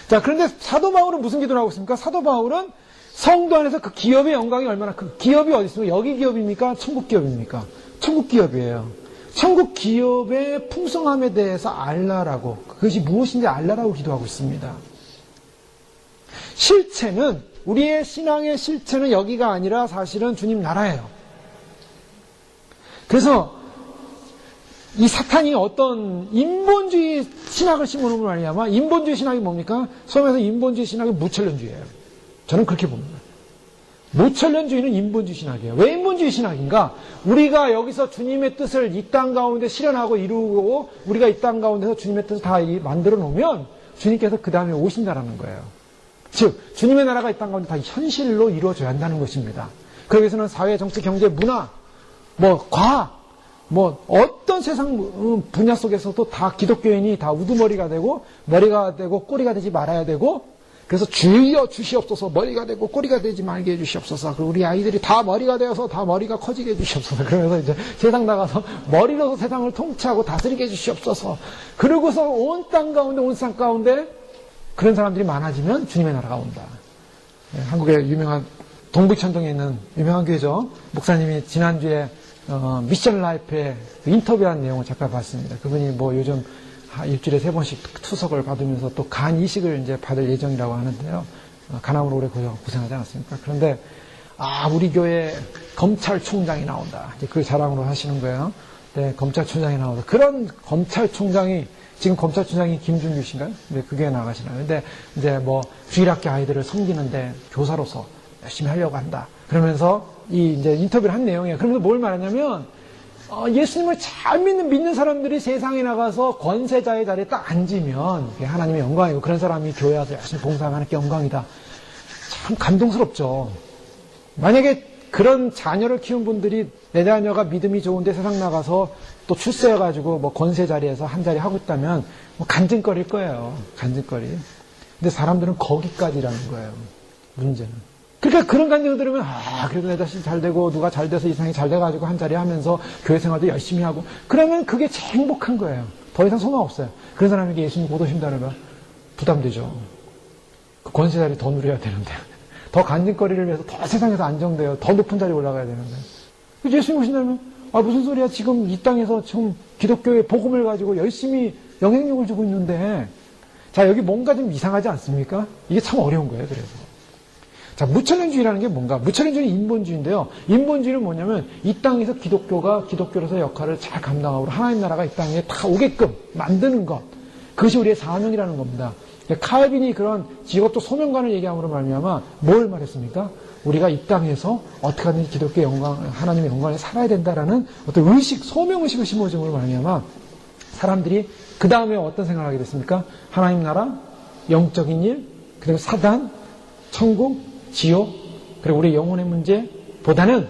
자, 그런데 사도 바울은 무슨 기도를 하고 있습니까? 사도 바울은 성도 안에서 그 기업의 영광이 얼마나, 그 기업이 어디 있습니까? 여기 기업입니까? 천국 기업입니까? 천국 기업이에요. 천국 기업의 풍성함에 대해서 알라라고, 그것이 무엇인지 알라라고 기도하고 있습니다. 실체는, 우리의 신앙의 실체는 여기가 아니라 사실은 주님 나라예요. 그래서 이 사탄이 어떤 인본주의 신학을 심어놓은 걸 아니냐면, 인본주의 신학이 뭡니까? 소위에서 인본주의 신학이 무천년주의예요. 저는 그렇게 봅니다. 무천년주의는 인본주의 신학이에요. 왜 인본주의 신학인가? 우리가 여기서 주님의 뜻을 이 땅 가운데 실현하고 이루고 우리가 이 땅 가운데서 주님의 뜻을 다 만들어 놓으면 주님께서 그 다음에 오신다라는 거예요. 즉 주님의 나라가 이 땅 가운데 다 현실로 이루어져야 한다는 것입니다. 그러기 위해서는 사회, 정치, 경제, 문화, 과학, 어떤 세상 분야 속에서도 다 기독교인이 다 우두머리가 되고 머리가 되고 꼬리가 되지 말아야 되고, 그래서 주여 주시옵소서, 머리가 되고 꼬리가 되지 말게 해주시옵소서. 그리고 우리 아이들이 다 머리가 되어서 다 머리가 커지게 해주시옵소서. 그러면서 이제 세상 나가서 머리로서 세상을 통치하고 다스리게 해주시옵소서. 그러고서 온 땅 가운데, 온 산 가운데 그런 사람들이 많아지면 주님의 나라가 온다. 한국의 유명한 동부천동에 있는 유명한 교회죠. 목사님이 지난주에 미션 라이프에 인터뷰한 내용을 잠깐 봤습니다. 그분이 요즘 일주일에 3번씩 투석을 받으면서 또 간 이식을 이제 받을 예정이라고 하는데요. 간암으로 오래 고생하지 않았습니까? 그런데, 우리 교회 검찰총장이 나온다. 이제 그 자랑으로 하시는 거예요. 네, 검찰총장이 나온다. 그런 검찰총장이, 지금 검찰총장이 김준규 씨인가요? 네, 그 교회 나가시나요? 근데 이제 주일학교 아이들을 섬기는데 교사로서 열심히 하려고 한다. 그러면서 이제 인터뷰를 한 내용이에요. 그러면서 뭘 말하냐면, 예수님을 잘 믿는 사람들이 세상에 나가서 권세자의 자리에 딱 앉으면 그게 하나님의 영광이고, 그런 사람이 교회 와서 열심히 봉사하는 게 영광이다. 참 감동스럽죠. 만약에 그런 자녀를 키운 분들이 내 자녀가 믿음이 좋은데 세상 나가서 또 출세해가지고 권세 자리에서 한 자리 하고 있다면 간증거릴 거예요. 간증거리. 근데 사람들은 거기까지라는 거예요. 문제는. 그러니까 그런 간증을 들으면 그래도 내 자식이 잘 되고 누가 잘 돼서 이상이 잘 돼가지고 한 자리 하면서 교회 생활도 열심히 하고, 그러면 그게 제일 행복한 거예요. 더 이상 소망 없어요. 그런 사람에게 예수님 곧 오신다는 거 부담되죠. 그 권세 자리 더 누려야 되는데, 더 간증거리를 위해서 더 세상에서 안정돼요. 더 높은 자리에 올라가야 되는데, 예수님 오신다면 무슨 소리야, 지금 이 땅에서 지금 기독교의 복음을 가지고 열심히 영향력을 주고 있는데. 자, 여기 뭔가 좀 이상하지 않습니까? 이게 참 어려운 거예요. 그래서 자, 무천년주의라는 게 뭔가? 무천년주의는 인본주의인데요. 인본주의는 뭐냐면 이 땅에서 기독교가 기독교로서 역할을 잘 감당하고 하나님 나라가 이 땅에 다 오게끔 만드는 것, 그것이 우리의 사명이라는 겁니다. 칼빈이 그런 직업적 소명관을 얘기함으로 말미암아 뭘 말했습니까? 우리가 이 땅에서 어떻게 하든지 기독교의 영광, 하나님의 영광에 살아야 된다라는 어떤 의식, 소명의식을 심어줌으로 말미암아 사람들이 그 다음에 어떤 생각을 하게 됐습니까? 하나님 나라, 영적인 일, 그리고 사단, 천국, 지옥, 그리고 우리 영혼의 문제보다는,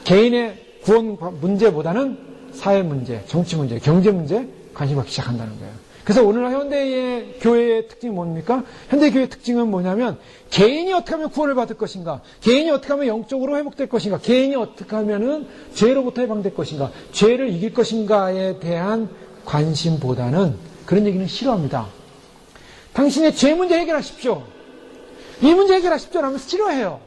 개인의 구원 문제보다는 사회 문제, 정치 문제, 경제 문제 관심 갖기 시작한다는 거예요. 그래서 오늘날 현대의 교회의 특징이 뭡니까? 현대 교회의 특징은 뭐냐면, 개인이 어떻게 하면 구원을 받을 것인가, 개인이 어떻게 하면 영적으로 회복될 것인가, 개인이 어떻게 하면은 죄로부터 해방될 것인가, 죄를 이길 것인가에 대한 관심보다는 그런 얘기는 싫어합니다. 당신의 죄 문제 해결하십시오. 이 문제 해결하십시오 하면 싫어해요.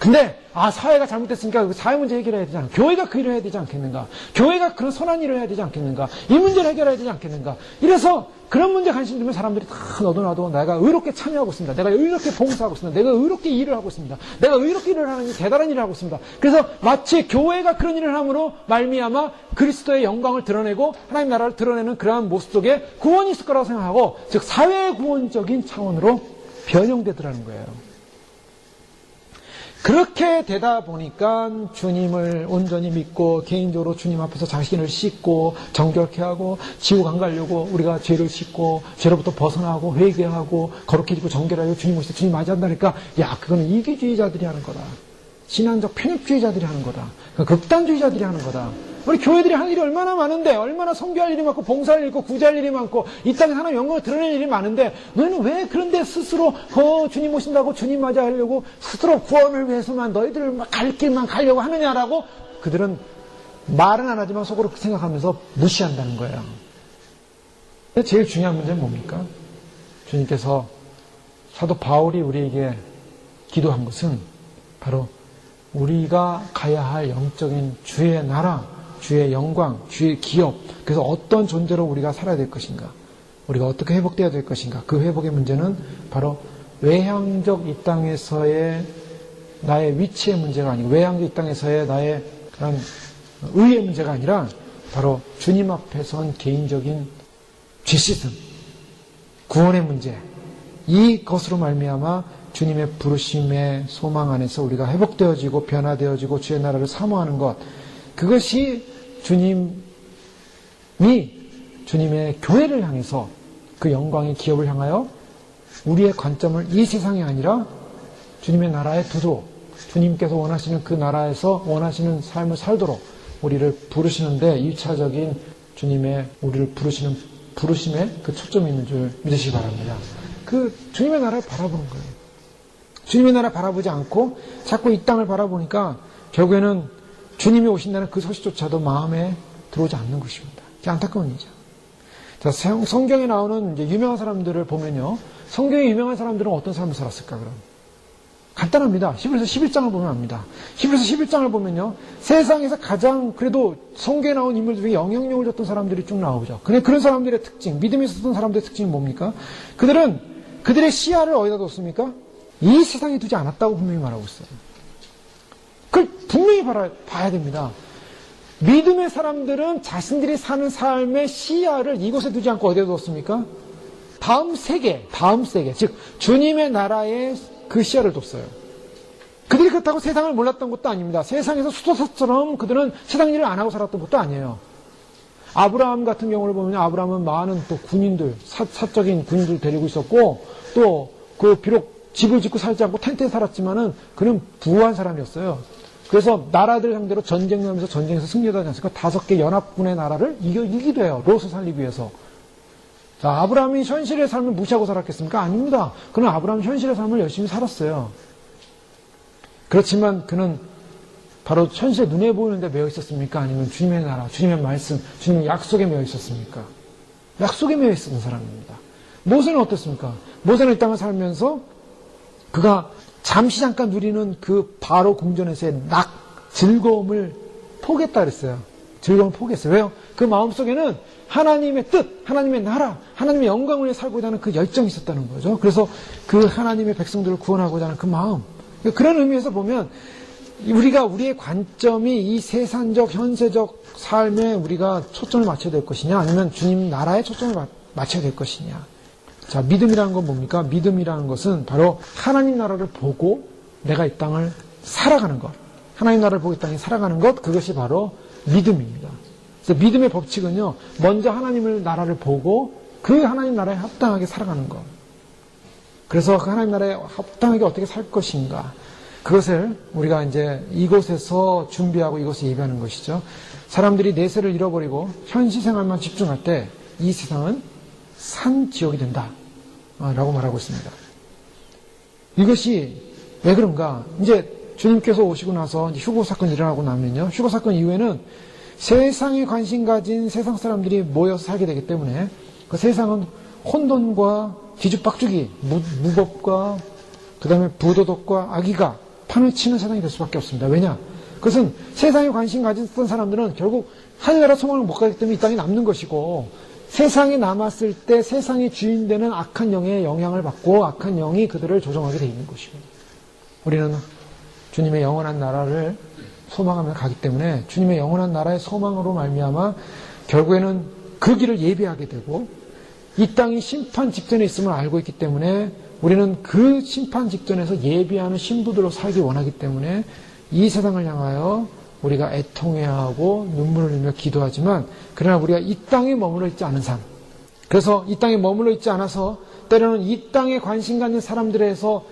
근데 사회가 잘못됐으니까 그 사회 문제 해결해야 되지 않겠는가? 교회가 그 일을 해야 되지 않겠는가? 교회가 그런 선한 일을 해야 되지 않겠는가? 이 문제를 해결해야 되지 않겠는가? 이래서 그런 문제 관심 두면 사람들이 다 너도나도 내가 의롭게 참여하고 있습니다. 내가 의롭게 봉사하고 있습니다. 내가 의롭게 일을 하고 있습니다. 내가 의롭게 일을 하는 대단한 일을 하고 있습니다. 그래서 마치 교회가 그런 일을 함으로 말미암아 그리스도의 영광을 드러내고 하나님 나라를 드러내는 그러한 모습 속에 구원이 있을 거라고 생각하고, 즉 사회 구원적인 차원으로 변형되더라는 거예요. 그렇게 되다 보니까 주님을 온전히 믿고 개인적으로 주님 앞에서 자신을 씻고 정결케 하고 지옥 안 가려고 우리가 죄를 씻고 죄로부터 벗어나고 회개하고 거룩해지고 정결하고 주님 오실 때 주님 맞이한다니까, 그거는 이기주의자들이 하는 거다. 신앙적 편협주의자들이 하는 거다. 극단주의자들이 하는 거다. 우리 교회들이 할 일이 얼마나 많은데, 얼마나 선교할 일이 많고 봉사할 일이 있고 구제할 일이 많고 이 땅에 하나님 영광을 드러낼 일이 많은데, 너희는 왜 그런데 스스로 주님 오신다고 주님 맞이하려고 스스로 구원을 위해서만 너희들 갈 길만 가려고 하느냐라고 그들은 말은 안 하지만 속으로 생각하면서 무시한다는 거예요. 근데 제일 중요한 문제는 뭡니까? 주님께서 사도 바울이 우리에게 기도한 것은 바로 우리가 가야 할 영적인 주의 나라, 주의 영광, 주의 기업, 그래서 어떤 존재로 우리가 살아야 될 것인가, 우리가 어떻게 회복되어야 될 것인가, 그 회복의 문제는 바로 외향적 이 땅에서의 나의 위치의 문제가 아니고, 외향적 이 땅에서의 나의 그런 의의 문제가 아니라 바로 주님 앞에 선 개인적인 죄씻음, 구원의 문제, 이것으로 말미암아 주님의 부르심의 소망 안에서 우리가 회복되어지고 변화되어지고 주의 나라를 사모하는 것, 그것이 주님이 주님의 교회를 향해서 그 영광의 기업을 향하여 우리의 관점을 이 세상이 아니라 주님의 나라에 두도록, 주님께서 원하시는 그 나라에서 원하시는 삶을 살도록 우리를 부르시는데 1차적인 주님의 우리를 부르시는 부르심에 그 초점이 있는 줄 믿으시기 바랍니다. 그 주님의 나라를 바라보는 거예요. 주님의 나라 바라보지 않고 자꾸 이 땅을 바라보니까 결국에는 주님이 오신다는 그 소식조차도 마음에 들어오지 않는 것입니다. 안타까운 일이죠. 자, 성경에 나오는 이제 유명한 사람들을 보면요, 성경에 유명한 사람들은 어떤 삶을 살았을까? 그럼 간단합니다. 히브리서 11장을 보면 압니다. 히브리서 11장을 보면요, 세상에서 가장 그래도 성경에 나온 인물 중에 영향력을 줬던 사람들이 쭉 나오죠. 근데 그런 사람들의 특징, 믿음이 있었던 사람들의 특징이 뭡니까? 그들은 그들의 시야를 어디다 뒀습니까? 이 세상에 두지 않았다고 분명히 말하고 있어요. 그걸 분명히 봐야 됩니다. 믿음의 사람들은 자신들이 사는 삶의 시야를 이곳에 두지 않고 어디에 뒀습니까? 다음 세계, 즉 주님의 나라에 그 시야를 뒀어요. 그들이 그렇다고 세상을 몰랐던 것도 아닙니다. 세상에서 수도사처럼 그들은 세상 일을 안 하고 살았던 것도 아니에요. 아브라함 같은 경우를 보면 아브라함은 많은 또 군인들, 사적인 군인들 데리고 있었고, 또 그 비록 집을 짓고 살지 않고 텐트에 살았지만은 그는 부유한 사람이었어요. 그래서 나라들 상대로 전쟁을 하면서 전쟁에서 승리하지 않습니까? 5개 연합군의 나라를 이기기도 해요. 롯을 살리기 위해서. 자, 아브라함이 현실의 삶을 무시하고 살았겠습니까? 아닙니다. 그는 아브라함이 현실의 삶을 열심히 살았어요. 그렇지만 그는 바로 현실에 눈에 보이는 데 매여 있었습니까? 아니면 주님의 나라, 주님의 말씀, 주님의 약속에 매여 있었습니까? 약속에 매여 있었던 사람입니다. 모세는 어떻습니까? 모세는 이 땅을 살면서 그가 잠시 잠깐 누리는 그 바로 궁전에서의 즐거움을 포기했다 그랬어요. 즐거움을 포기했어요. 왜요? 그 마음속에는 하나님의 뜻, 하나님의 나라, 하나님의 영광을 위해 살고자 하는 그 열정이 있었다는 거죠. 그래서 그 하나님의 백성들을 구원하고자 하는 그 마음. 그런 의미에서 보면 우리의 관점이 이 세상적, 현세적 삶에 우리가 초점을 맞춰야 될 것이냐, 아니면 주님 나라에 초점을 맞춰야 될 것이냐. 자, 믿음이라는 건 뭡니까? 믿음이라는 것은 바로 하나님 나라를 보고 내가 이 땅을 살아가는 것. 하나님 나라를 보고 이 땅에 살아가는 것, 그것이 바로 믿음입니다. 그래서 믿음의 법칙은요, 먼저 하나님의 나라를 보고 그 하나님 나라에 합당하게 살아가는 것. 그래서 그 하나님 나라에 합당하게 어떻게 살 것인가. 그것을 우리가 이제 이곳에서 준비하고 이곳에 예배하는 것이죠. 사람들이 내세를 잃어버리고 현실 생활만 집중할 때 이 세상은 산지옥이 된다 라고 말하고 있습니다. 이것이 왜 그런가? 이제 주님께서 오시고 나서 이제 휴거 사건이 일어나고 나면요, 휴거 사건 이후에는 세상에 관심 가진 세상 사람들이 모여서 살게 되기 때문에 그 세상은 혼돈과 뒤죽박죽이, 무법과 그 다음에 부도덕과 악의가 판을 치는 세상이 될 수밖에 없습니다. 왜냐? 그것은 세상에 관심 가졌던 사람들은 결국 하늘나라 소망을 못 가기 때문에 이 땅에 남는 것이고, 세상에 남았을 때 세상의 주인 되는 악한 영의 영향을 받고 악한 영이 그들을 조종하게 돼 있는 것이고, 우리는 주님의 영원한 나라를 소망하며 가기 때문에 주님의 영원한 나라의 소망으로 말미암아 결국에는 그 길을 예비하게 되고, 이 땅이 심판 직전에 있음을 알고 있기 때문에 우리는 그 심판 직전에서 예비하는 신부들로 살기 원하기 때문에 이 세상을 향하여 우리가 애통해야 하고 눈물을 흘리며 기도하지만, 그러나 우리가 이 땅에 머물러 있지 않은 삶, 그래서 이 땅에 머물러 있지 않아서 때로는 이 땅에 관심 갖는 사람들에서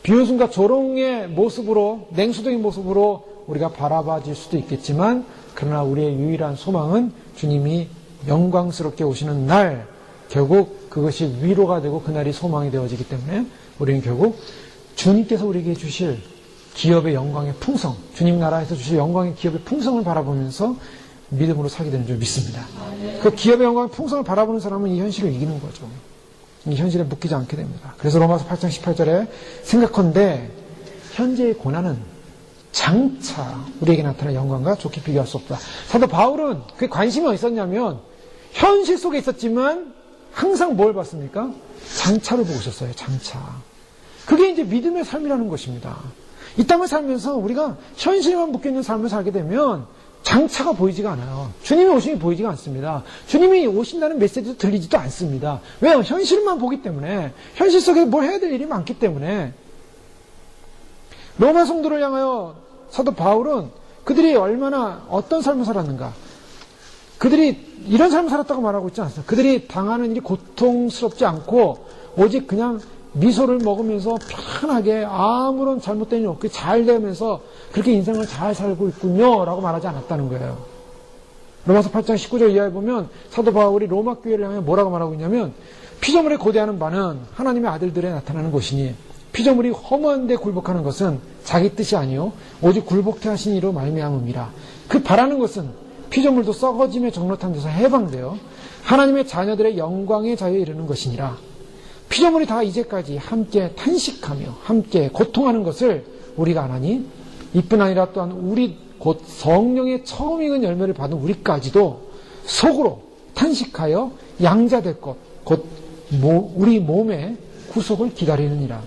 비웃음과 조롱의 모습으로, 냉소적인 모습으로 우리가 바라봐질 수도 있겠지만, 그러나 우리의 유일한 소망은 주님이 영광스럽게 오시는 날, 결국 그것이 위로가 되고 그날이 소망이 되어지기 때문에 우리는 결국 주님께서 우리에게 주실 기업의 영광의 풍성, 주님 나라에서 주실 영광의 기업의 풍성을 바라보면서 믿음으로 살게 되는 줄 믿습니다. 그 기업의 영광의 풍성을 바라보는 사람은 이 현실을 이기는 거죠. 이 현실에 묶이지 않게 됩니다. 그래서 로마서 8장 18절에 생각컨대 현재의 고난은 장차 우리에게 나타날 영광과 좋게 비교할 수 없다. 사도 바울은 그게 관심이 어디 있었냐면 현실 속에 있었지만 항상 뭘 봤습니까? 장차를 보고 있었어요. 장차. 그게 이제 믿음의 삶이라는 것입니다. 이 땅을 살면서 우리가 현실에만 묶여있는 삶을 살게 되면 장차가 보이지가 않아요. 주님이 오심이 보이지가 않습니다. 주님이 오신다는 메시지도 들리지도 않습니다. 왜요? 현실만 보기 때문에, 현실 속에 뭘 해야 될 일이 많기 때문에. 로마 성도를 향하여 사도 바울은 그들이 얼마나 어떤 삶을 살았는가, 그들이 이런 삶을 살았다고 말하고 있지 않습니다. 그들이 당하는 일이 고통스럽지 않고 오직 그냥 미소를 먹으면서 편하게 아무런 잘못된 일 없게 잘 되면서 그렇게 인생을 잘 살고 있군요 라고 말하지 않았다는 거예요. 로마서 8장 19절 이하에 보면 사도 바울이 로마 교회를 향해 뭐라고 말하고 있냐면, 피조물에 고대하는 바는 하나님의 아들들에 나타나는 것이니 피조물이 허무한 데 굴복하는 것은 자기 뜻이 아니요 오직 굴복케 하신 이로 말미암음이라. 그 바라는 것은 피조물도 썩어짐에 종로탄 데서 해방되어 하나님의 자녀들의 영광의 자유에 이르는 것이니라. 피조물이 다 이제까지 함께 탄식하며 함께 고통하는 것을 우리가 아나니, 이뿐 아니라 또한 우리 곧 성령의 처음 익은 열매를 받은 우리까지도 속으로 탄식하여 양자될 것, 곧 우리 몸의 구속을 기다리느니라.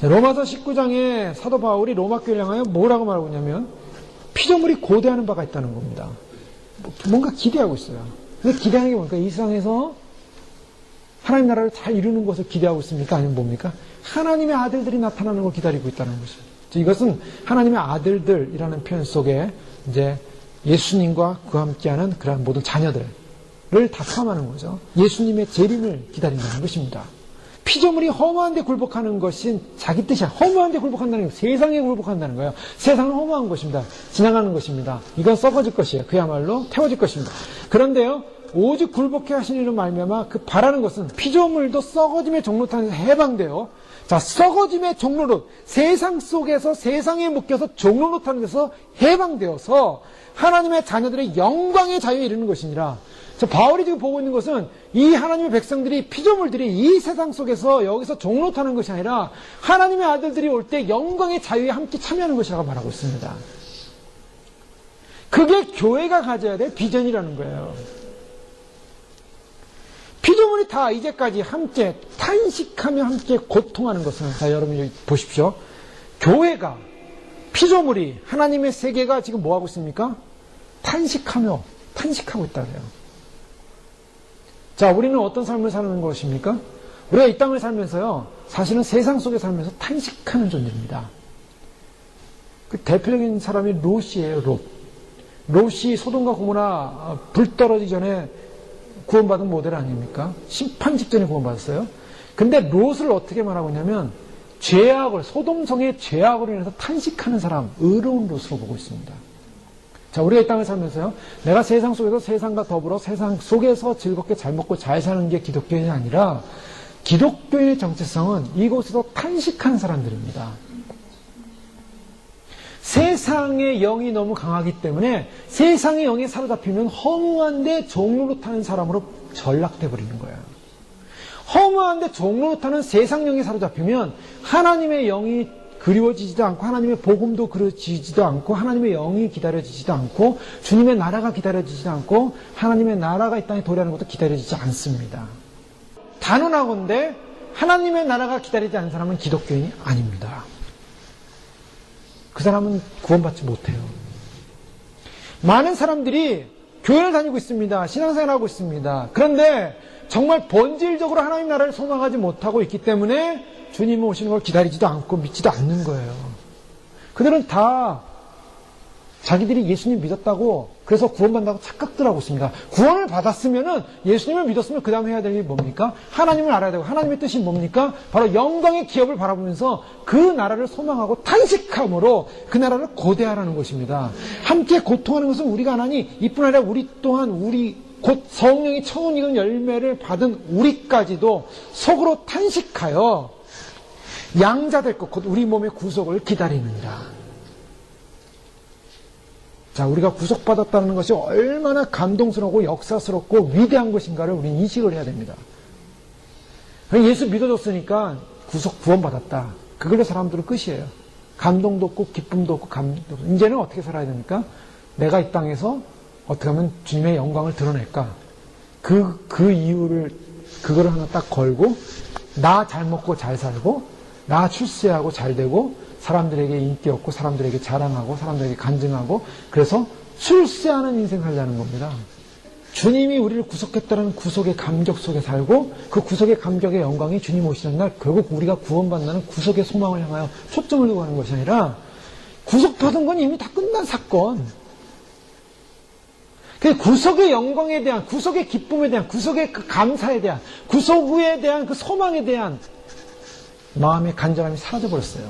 로마서 19장에 사도 바울이 로마 교회를 향하여 뭐라고 말하고 있냐면, 피조물이 고대하는 바가 있다는 겁니다. 뭔가 기대하고 있어요. 근데 기대하는 게 뭡니까? 이 세상에서 하나님 나라를 잘 이루는 것을 기대하고 있습니까? 아니면 뭡니까? 하나님의 아들들이 나타나는 걸 기다리고 있다는 것이죠. 이것은 하나님의 아들들이라는 표현 속에 이제 예수님과 그와 함께하는 그런 모든 자녀들을 다 포함하는 거죠. 예수님의 재림을 기다린다는 것입니다. 피조물이 허무한 데 굴복하는 것이 자기 뜻이야. 허무한 데 굴복한다는 게 세상에 굴복한다는 거예요. 세상은 허무한 것입니다. 지나가는 것입니다. 이건 썩어질 것이에요. 그야말로 태워질 것입니다. 그런데요, 오직 굴복해 하신 이로 말미암아 그 바라는 것은 피조물도 썩어짐의 종로탄에서 해방되어, 자, 썩어짐의 종로로 세상 속에서 세상에 묶여서 종로탄에서 해방되어서 하나님의 자녀들의 영광의 자유에 이르는 것이니라. 자, 바울이 지금 보고 있는 것은 이 하나님의 백성들이, 피조물들이 이 세상 속에서 여기서 종로타는 것이 아니라 하나님의 아들들이 올 때 영광의 자유에 함께 참여하는 것이라고 말하고 있습니다. 그게 교회가 가져야 될 비전이라는 거예요. 피조물이 다 이제까지 함께 탄식하며 함께 고통하는 것은, 자, 여러분 여기 보십시오. 교회가, 피조물이, 하나님의 세계가 지금 뭐하고 있습니까? 탄식하고 있다 그래요. 자, 우리는 어떤 삶을 사는 것입니까? 우리가 이 땅을 살면서요, 사실은 세상 속에 살면서 탄식하는 존재입니다. 그 대표적인 사람이 롯이에요, 롯. 롯이 소돔과 고모라 불 떨어지기 전에 구원받은 모델 아닙니까? 심판 직전에 구원받았어요. 근데 롯을 어떻게 말하고 있냐면, 소돔성의 죄악으로 인해서 탄식하는 사람, 의로운 롯으로 보고 있습니다. 자, 우리가 이 땅을 살면서요, 내가 세상 속에서 세상과 더불어 세상 속에서 즐겁게 잘 먹고 잘 사는 게 기독교인이 아니라, 기독교인의 정체성은 이곳에서 탄식하는 사람들입니다. 세상의 영이 너무 강하기 때문에 세상의 영에 사로잡히면 허무한데 종로로 타는 사람으로 전락돼 버리는 거예요. 허무한데 종로로 타는 세상 영에 사로잡히면 하나님의 영이 그리워지지도 않고 하나님의 복음도 그려지지도 않고 하나님의 영이 기다려지지도 않고 주님의 나라가 기다려지지도 않고 하나님의 나라가 이 땅에 도래하는 것도 기다려지지 않습니다. 단언하건대 하나님의 나라가 기다리지 않는 사람은 기독교인이 아닙니다. 그 사람은 구원받지 못해요. 많은 사람들이 교회를 다니고 있습니다. 신앙생활하고 있습니다. 그런데 정말 본질적으로 하나님 나라를 소망하지 못하고 있기 때문에 주님 오시는 걸 기다리지도 않고 믿지도 않는 거예요. 그들은 다 자기들이 예수님 믿었다고 그래서 구원받는다고 착각들 하고 있습니다. 구원을 받았으면은 예수님을 믿었으면 그 다음 해야 될 일이 뭡니까? 하나님을 알아야 되고 하나님의 뜻이 뭡니까? 바로 영광의 기업을 바라보면서 그 나라를 소망하고 탄식함으로 그 나라를 고대하라는 것입니다. 함께 고통하는 것은 우리가 하나니 이뿐 아니라 우리 또한 곧 성령이 처음 익은 열매를 받은 우리까지도 속으로 탄식하여 양자될 것 곧 우리 몸의 구속을 기다리느니라. 자, 우리가 구속받았다는 것이 얼마나 감동스럽고 역사스럽고 위대한 것인가를 우리는 인식을 해야 됩니다. 예수 믿어줬으니까 구원받았다. 그걸로 사람들은 끝이에요. 감동도 없고 기쁨도 없고 감동도 없고. 이제는 어떻게 살아야 됩니까? 내가 이 땅에서 어떻게 하면 주님의 영광을 드러낼까? 그 이유를 그거를 하나 딱 걸고 나 잘 먹고 잘 살고 나 출세하고 잘 되고 사람들에게 인기 얻고 사람들에게 자랑하고 사람들에게 간증하고 그래서 출세하는 인생 살자는 겁니다. 주님이 우리를 구속했다는 구속의 감격 속에 살고 그 구속의 감격의 영광이 주님 오시는 날 결국 우리가 구원받는 구속의 소망을 향하여 초점을 두고 하는 것이 아니라 구속받은 건 이미 다 끝난 사건. 그 구속의 영광에 대한 구속의 기쁨에 대한 구속의 그 감사에 대한 구속 후에 대한 그 소망에 대한 마음의 간절함이 사라져버렸어요.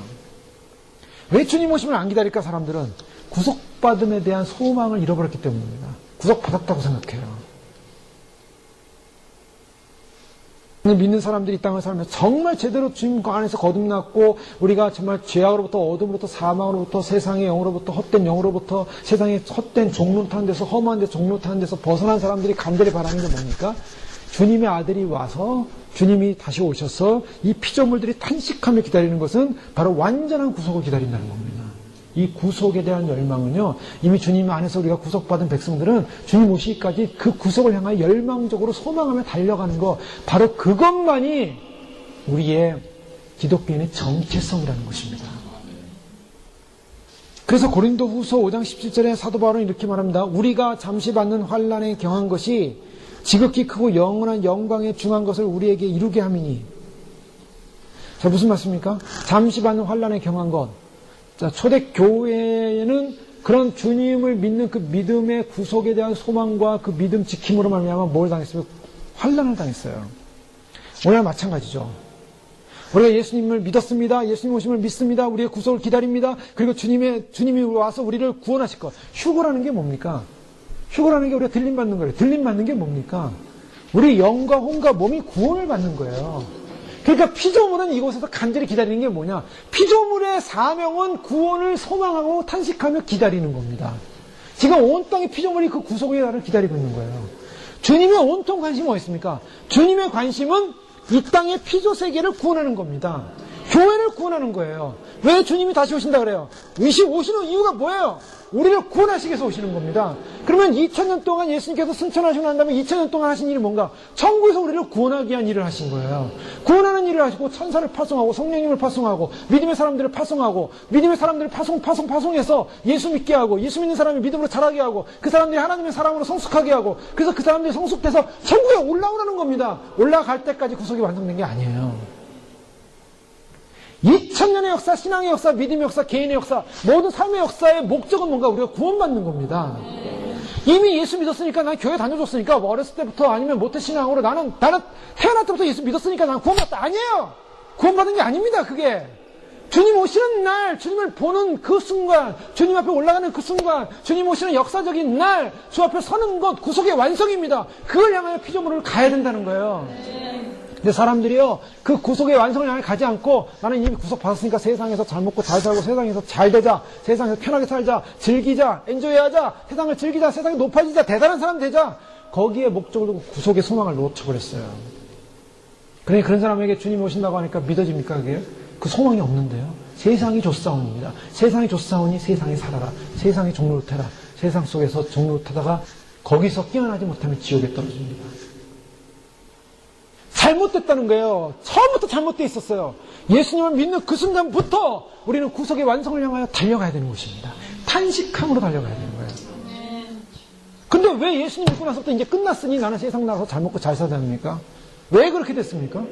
왜 주님 오심을 안 기다릴까 사람들은? 구속받음에 대한 소망을 잃어버렸기 때문입니다. 구속받았다고 생각해요. 믿는 사람들이 이 땅을 살면서 정말 제대로 주님 안에서 거듭났고 우리가 정말 죄악으로부터 어둠으로부터 사망으로부터 세상의 영으로부터 헛된 영으로부터 세상의 헛된 종로타는 데서 험한 데 종로타는 데서 벗어난 사람들이 간절히 바라는 게 뭡니까? 주님의 아들이 와서 주님이 다시 오셔서 이 피조물들이 탄식하며 기다리는 것은 바로 완전한 구속을 기다린다는 겁니다. 이 구속에 대한 열망은요, 이미 주님 안에서 우리가 구속받은 백성들은 주님 오시기까지 그 구속을 향하여 열망적으로 소망하며 달려가는 것, 바로 그것만이 우리의 기독교인의 정체성이라는 것입니다. 그래서 고린도후서 5장 17절에 사도 바울은 이렇게 말합니다. 우리가 잠시 받는 환난에 경한 것이 지극히 크고 영원한 영광에 중한 것을 우리에게 이루게 함이니. 자, 무슨 말씀입니까? 잠시 받는 환난에 경한 것. 자, 초대교회에는 그런 주님을 믿는 그 믿음의 구속에 대한 소망과 그 믿음 지킴으로 말미암아 뭘 당했어요? 환난을 당했어요. 오늘 마찬가지죠. 우리가 예수님을 믿었습니다. 예수님 오심을 믿습니다. 우리의 구속을 기다립니다. 그리고 주님이 와서 우리를 구원하실 것. 휴거라는 게 뭡니까? 휴거라는 게 우리가 들림받는 거예요. 들림받는 게 뭡니까? 우리 영과 혼과 몸이 구원을 받는 거예요. 그러니까 피조물은 이곳에서 간절히 기다리는 게 뭐냐? 피조물의 사명은 구원을 소망하고 탄식하며 기다리는 겁니다. 지금 온 땅의 피조물이 그 구속의 날을 기다리고 있는 거예요. 주님의 온통 관심은 어디 있습니까? 주님의 관심은 이 땅의 피조세계를 구원하는 겁니다. 교회를 구원하는 거예요. 왜 주님이 다시 오신다 그래요? 오시는 이유가 뭐예요? 우리를 구원하시기 위해서 오시는 겁니다. 그러면 2000년 동안 예수님께서 승천하시고 난 다음에 2000년 동안 하신 일이 뭔가? 천국에서 우리를 구원하기 위한 일을 하신 거예요. 구원하는 일을 하시고 천사를 파송하고 성령님을 파송하고 믿음의 사람들을 파송하고 믿음의 사람들을 파송해서 예수 믿게 하고 예수 믿는 사람이 믿음으로 자라게 하고 그 사람들이 하나님의 사람으로 성숙하게 하고 그래서 그 사람들이 성숙돼서 천국에 올라오라는 겁니다. 올라갈 때까지 구속이 완성된 게 아니에요. 2000년의 역사, 신앙의 역사, 믿음의 역사, 개인의 역사, 모든 삶의 역사의 목적은 뭔가? 우리가 구원받는 겁니다. 이미 예수 믿었으니까 난 교회 다녀줬으니까 뭐 어렸을 때부터 아니면 모태신앙으로 나는 태어날 때부터 예수 믿었으니까 난 구원받다. 아니에요. 구원받은 게 아닙니다. 그게 주님 오시는 날, 주님을 보는 그 순간, 주님 앞에 올라가는 그 순간, 주님 오시는 역사적인 날, 주 앞에 서는 것, 구속의 완성입니다. 그걸 향하여 피조물을 가야 된다는 거예요. 근데 사람들이요, 그 구속의 완성을 향해 가지 않고 나는 이미 구속받았으니까 세상에서 잘 먹고 잘 살고 세상에서 잘 되자, 세상에서 편하게 살자, 즐기자, 엔조이하자, 세상을 즐기자, 세상이 높아지자, 대단한 사람 되자, 거기에 목적을 두고 구속의 소망을 놓쳐버렸어요. 그러니 그런 사람에게 주님 오신다고 하니까 믿어집니까 그게? 그 소망이 없는데요. 세상이 좋사오니입니다. 세상이 좋사오니 세상에 살아라. 세상의 종노릇해라. 세상 속에서 종노릇하다가 거기서 깨어나지 못하면 지옥에 떨어집니다. 잘못됐다는 거예요. 처음부터 잘못되어 있었어요. 예수님을 믿는 그 순간부터 우리는 구속의 완성을 향하여 달려가야 되는 것입니다. 탄식함으로 달려가야 되는 거예요. 근데 왜 예수님 믿고 나서부터 이제 끝났으니 나는 세상 나가서 잘 먹고 잘 살아야 됩니까? 왜 그렇게 됐습니까?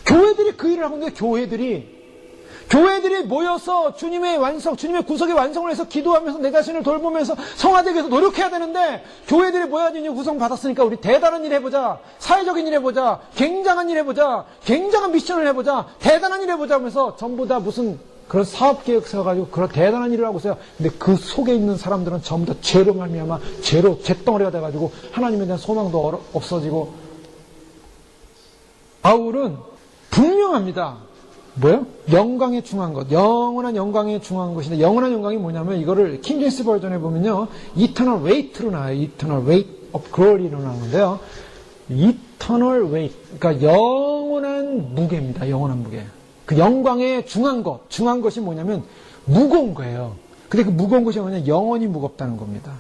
교회들이 그 일을 하고 있는데 교회들이 모여서 주님의 구속의 완성을 해서 기도하면서 내 자신을 돌보면서 성화되기 위해서 노력해야 되는데 교회들이 모여서 이제 구성 받았으니까 우리 대단한 일 해보자. 사회적인 일 해보자. 굉장한 일 해보자. 굉장한 미션을 해보자. 대단한 일 해보자 하면서 전부 다 무슨 그런 사업계획 세워가지고 그런 대단한 일을 하고 있어요. 근데 그 속에 있는 사람들은 전부 다 죄로 말미암아 죄덩어리가 돼가지고 하나님에 대한 소망도 없어지고. 바울은 분명합니다. 뭐요? 영광에 중한 것. 영원한 영광에 중한 것인데, 영원한 영광이 뭐냐면, 이거를 킹제임스 버전에 보면요, eternal weight로 나와요. eternal weight of glory로 나오는데요. eternal weight. 그러니까 영원한 무게입니다. 영원한 무게. 그 영광에 중한 것이 뭐냐면, 무거운 거예요. 근데 그 무거운 것이 뭐냐면, 영원히 무겁다는 겁니다.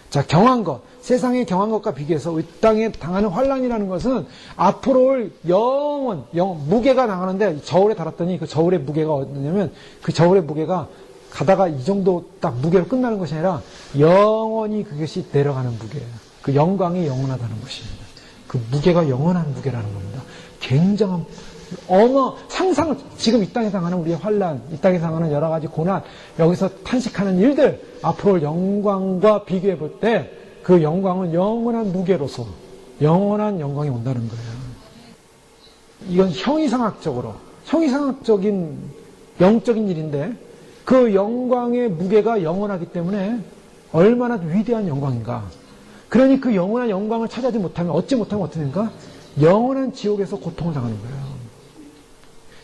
자, 경한 것. 세상의 경한 것과 비교해서 이 땅에 당하는 환란이라는 것은 앞으로 올 무게가 나가는데 저울에 달았더니 그 저울의 무게가 어디냐면 그 저울의 무게가 가다가 이 정도 딱 무게로 끝나는 것이 아니라 영원히 그것이 내려가는 무게예요. 그 영광이 영원하다는 것입니다. 그 무게가 영원한 무게라는 겁니다. 굉장한 상상을, 지금 이 땅에 당하는 우리의 환란, 이 땅에 당하는 여러 가지 고난, 여기서 탄식하는 일들, 앞으로 올 영광과 비교해 볼 때, 그 영광은 영원한 무게로서, 영원한 영광이 온다는 거예요. 이건 형이상학적인, 영적인 일인데, 그 영광의 무게가 영원하기 때문에, 얼마나 위대한 영광인가. 그러니 그 영원한 영광을 찾아지 못하면, 얻지 못하면 어떻게 됩니까? 영원한 지옥에서 고통을 당하는 거예요.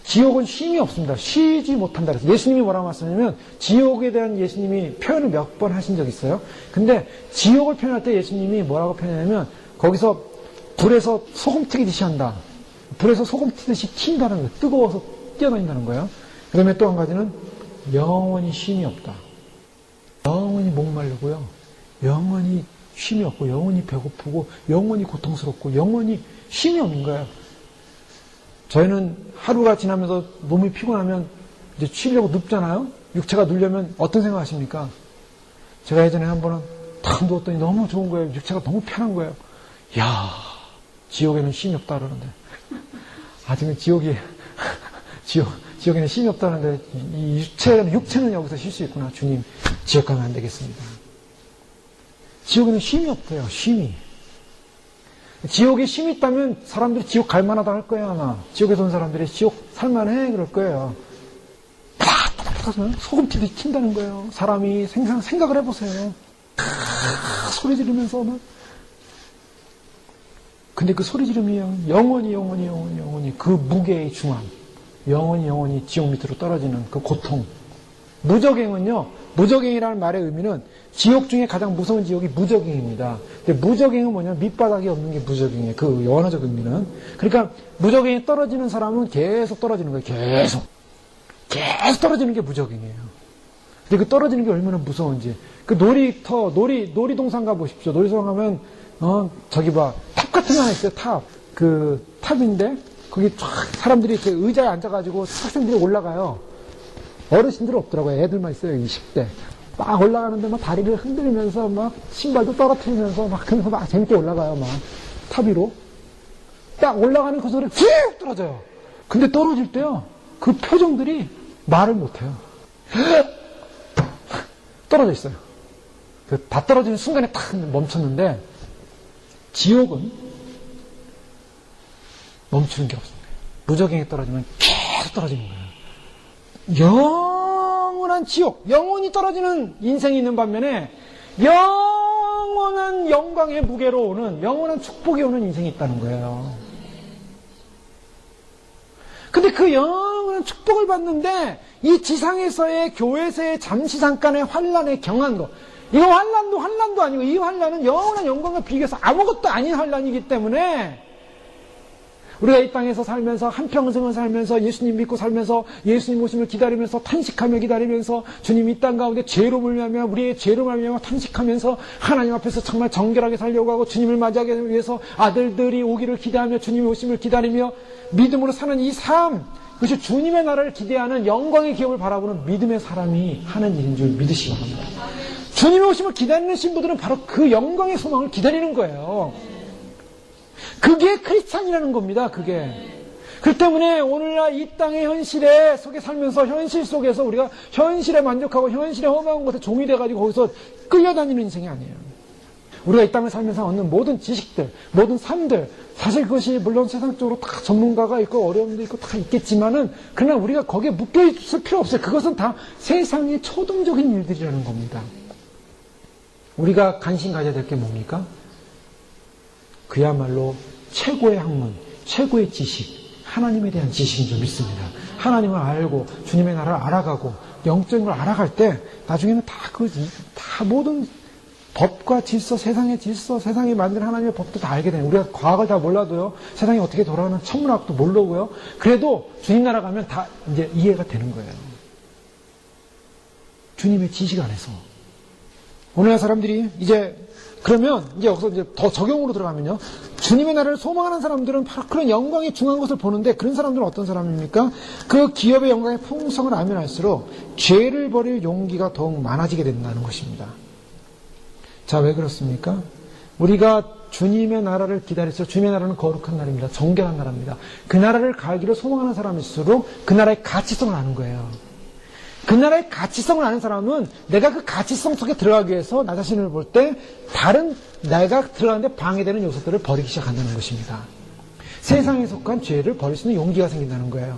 지옥은 쉼이 없습니다. 쉬지 못한다. 그래서 예수님이 뭐라고 말씀하냐면 지옥에 대한 예수님이 표현을 몇 번 하신 적 있어요. 근데 지옥을 표현할 때 예수님이 뭐라고 표현하냐면 거기서 불에서 소금 튀기듯이 한다. 불에서 소금 튀듯이 튄다는 거예요. 뜨거워서 뛰어다닌다는 거예요. 그 다음에 또 한 가지는 영원히 쉼이 없다. 영원히 목마르고요. 영원히 쉼이 없고 영원히 배고프고 영원히 고통스럽고 영원히 쉼이 없는 거예요. 저희는 하루가 지나면서 몸이 피곤하면 이제 쉬려고 눕잖아요? 육체가 누려면 어떤 생각 하십니까? 제가 예전에 한 번은 탁 누웠더니 너무 좋은 거예요. 육체가 너무 편한 거예요. 이야, 지옥에는 쉼이 없다 그러는데. 지금 지옥에는 쉼이 없다는데, 이 육체는 여기서 쉴 수 있구나. 주님, 지옥 가면 안 되겠습니다. 지옥에는 쉼이 없대요, 쉼이. 지옥에 쉼이 있다면 사람들이 지옥 갈 만하다 할 거예요, 아마. 지옥에서 온 사람들이 지옥 살만해, 그럴 거예요. 소금 튀듯이 튄다는 거예요. 사람이 생각을 해보세요. 소리 지르면서 막. 근데 그 소리 지름이 영원히 그 무게의 중함, 영원히 지옥 밑으로 떨어지는 그 고통. 무적행이라는 말의 의미는 지옥 중에 가장 무서운 지옥이 무적행입니다. 근데 무적행은 뭐냐면 밑바닥이 없는 게 무적행이에요. 그 원어적 의미는. 그러니까 무적행에 떨어지는 사람은 계속 떨어지는 거예요. 계속 떨어지는 게 무적행이에요. 근데 그 떨어지는 게 얼마나 무서운지. 그 놀이동산 가보십시오. 놀이동산 가면, 탑 같은 거 하나 있어요, 탑. 그 탑인데, 거기 쫙 사람들이 그 의자에 앉아가지고 학생들이 올라가요. 어르신들 없더라고요. 애들만 있어요, 20대. 막 올라가는데 막 다리를 흔들면서 막 신발도 떨어뜨리면서 막 그러면서 막 재밌게 올라가요, 막. 탑 위로. 딱 올라가는 그 소리에 휙 떨어져요. 근데 떨어질 때요, 그 표정들이 말을 못해요. 떨어져 있어요. 다 떨어지는 순간에 탁 멈췄는데, 지옥은 멈추는 게 없습니다. 무적행에 떨어지면 계속 떨어지는 거예요. 영원한 지옥, 영원히 떨어지는 인생이 있는 반면에 영원한 영광의 무게로 오는, 영원한 축복이 오는 인생이 있다는 거예요. 근데 그 영원한 축복을 받는데 이 지상에서의 교회에서의 잠깐의 환란에 경한 것, 이거 환란도 아니고 이 환란은 영원한 영광과 비교해서 아무것도 아닌 환란이기 때문에 우리가 이 땅에서 살면서 한평생을 살면서 예수님 믿고 살면서 예수님 오심을 기다리면서 탄식하며 기다리면서 주님 이 땅 가운데 죄로 물면서 우리의 죄로 말미암아 탄식하면서 하나님 앞에서 정말 정결하게 살려고 하고 주님을 맞이하기 위해서 아들들이 오기를 기대하며 주님의 오심을 기다리며 믿음으로 사는 이 삶, 그것이 주님의 나라를 기대하는 영광의 기업을 바라보는 믿음의 사람이 하는 일인 줄 믿으시기 바랍니다. 주님의 오심을 기다리는 신부들은 바로 그 영광의 소망을 기다리는 거예요. 그게 크리스찬이라는 겁니다. 그게. 그 때문에 오늘날 이 땅의 현실에 속에 살면서 현실 속에서 우리가 현실에 만족하고 현실에 허망한 것에 종이 돼가지고 거기서 끌려다니는 인생이 아니에요. 우리가 이 땅을 살면서 얻는 모든 지식들, 모든 삶들, 사실 그것이 물론 세상적으로 다 전문가가 있고 어려움도 있고 다 있겠지만은 그러나 우리가 거기에 묶여있을 필요 없어요. 그것은 다 세상의 초동적인 일들이라는 겁니다. 우리가 관심 가져야 될 게 뭡니까? 그야말로 최고의 학문, 최고의 지식, 하나님에 대한 지식인 줄 믿습니다. 하나님을 알고 주님의 나라를 알아가고 영적인 걸 알아갈 때 나중에는 다 모든 법과 질서, 세상의 질서, 세상이 만든 하나님의 법도 다 알게 되는, 우리가 과학을 다 몰라도요, 세상이 어떻게 돌아가는 천문학도 모르고요, 그래도 주님 나라 가면 다 이제 이해가 되는 거예요. 주님의 지식 안에서. 오늘날 사람들이 그러면 여기서 더 적용으로 들어가면요, 주님의 나라를 소망하는 사람들은 바로 그런 영광의 중요한 것을 보는데, 그런 사람들은 어떤 사람입니까? 그 기업의 영광의 풍성을 알면 알수록 죄를 버릴 용기가 더욱 많아지게 된다는 것입니다. 자, 왜 그렇습니까? 우리가 주님의 나라를 기다려서, 주님의 나라는 거룩한 나라입니다. 정결한 나라입니다. 그 나라를 가기를 소망하는 사람일수록 그 나라의 가치성을 아는 거예요. 그 나라의 가치성을 아는 사람은 내가 그 가치성 속에 들어가기 위해서 나 자신을 볼 때 다른 내가 들어가는데 방해되는 요소들을 버리기 시작한다는 것입니다. 세상에 속한 죄를 버릴 수 있는 용기가 생긴다는 거예요.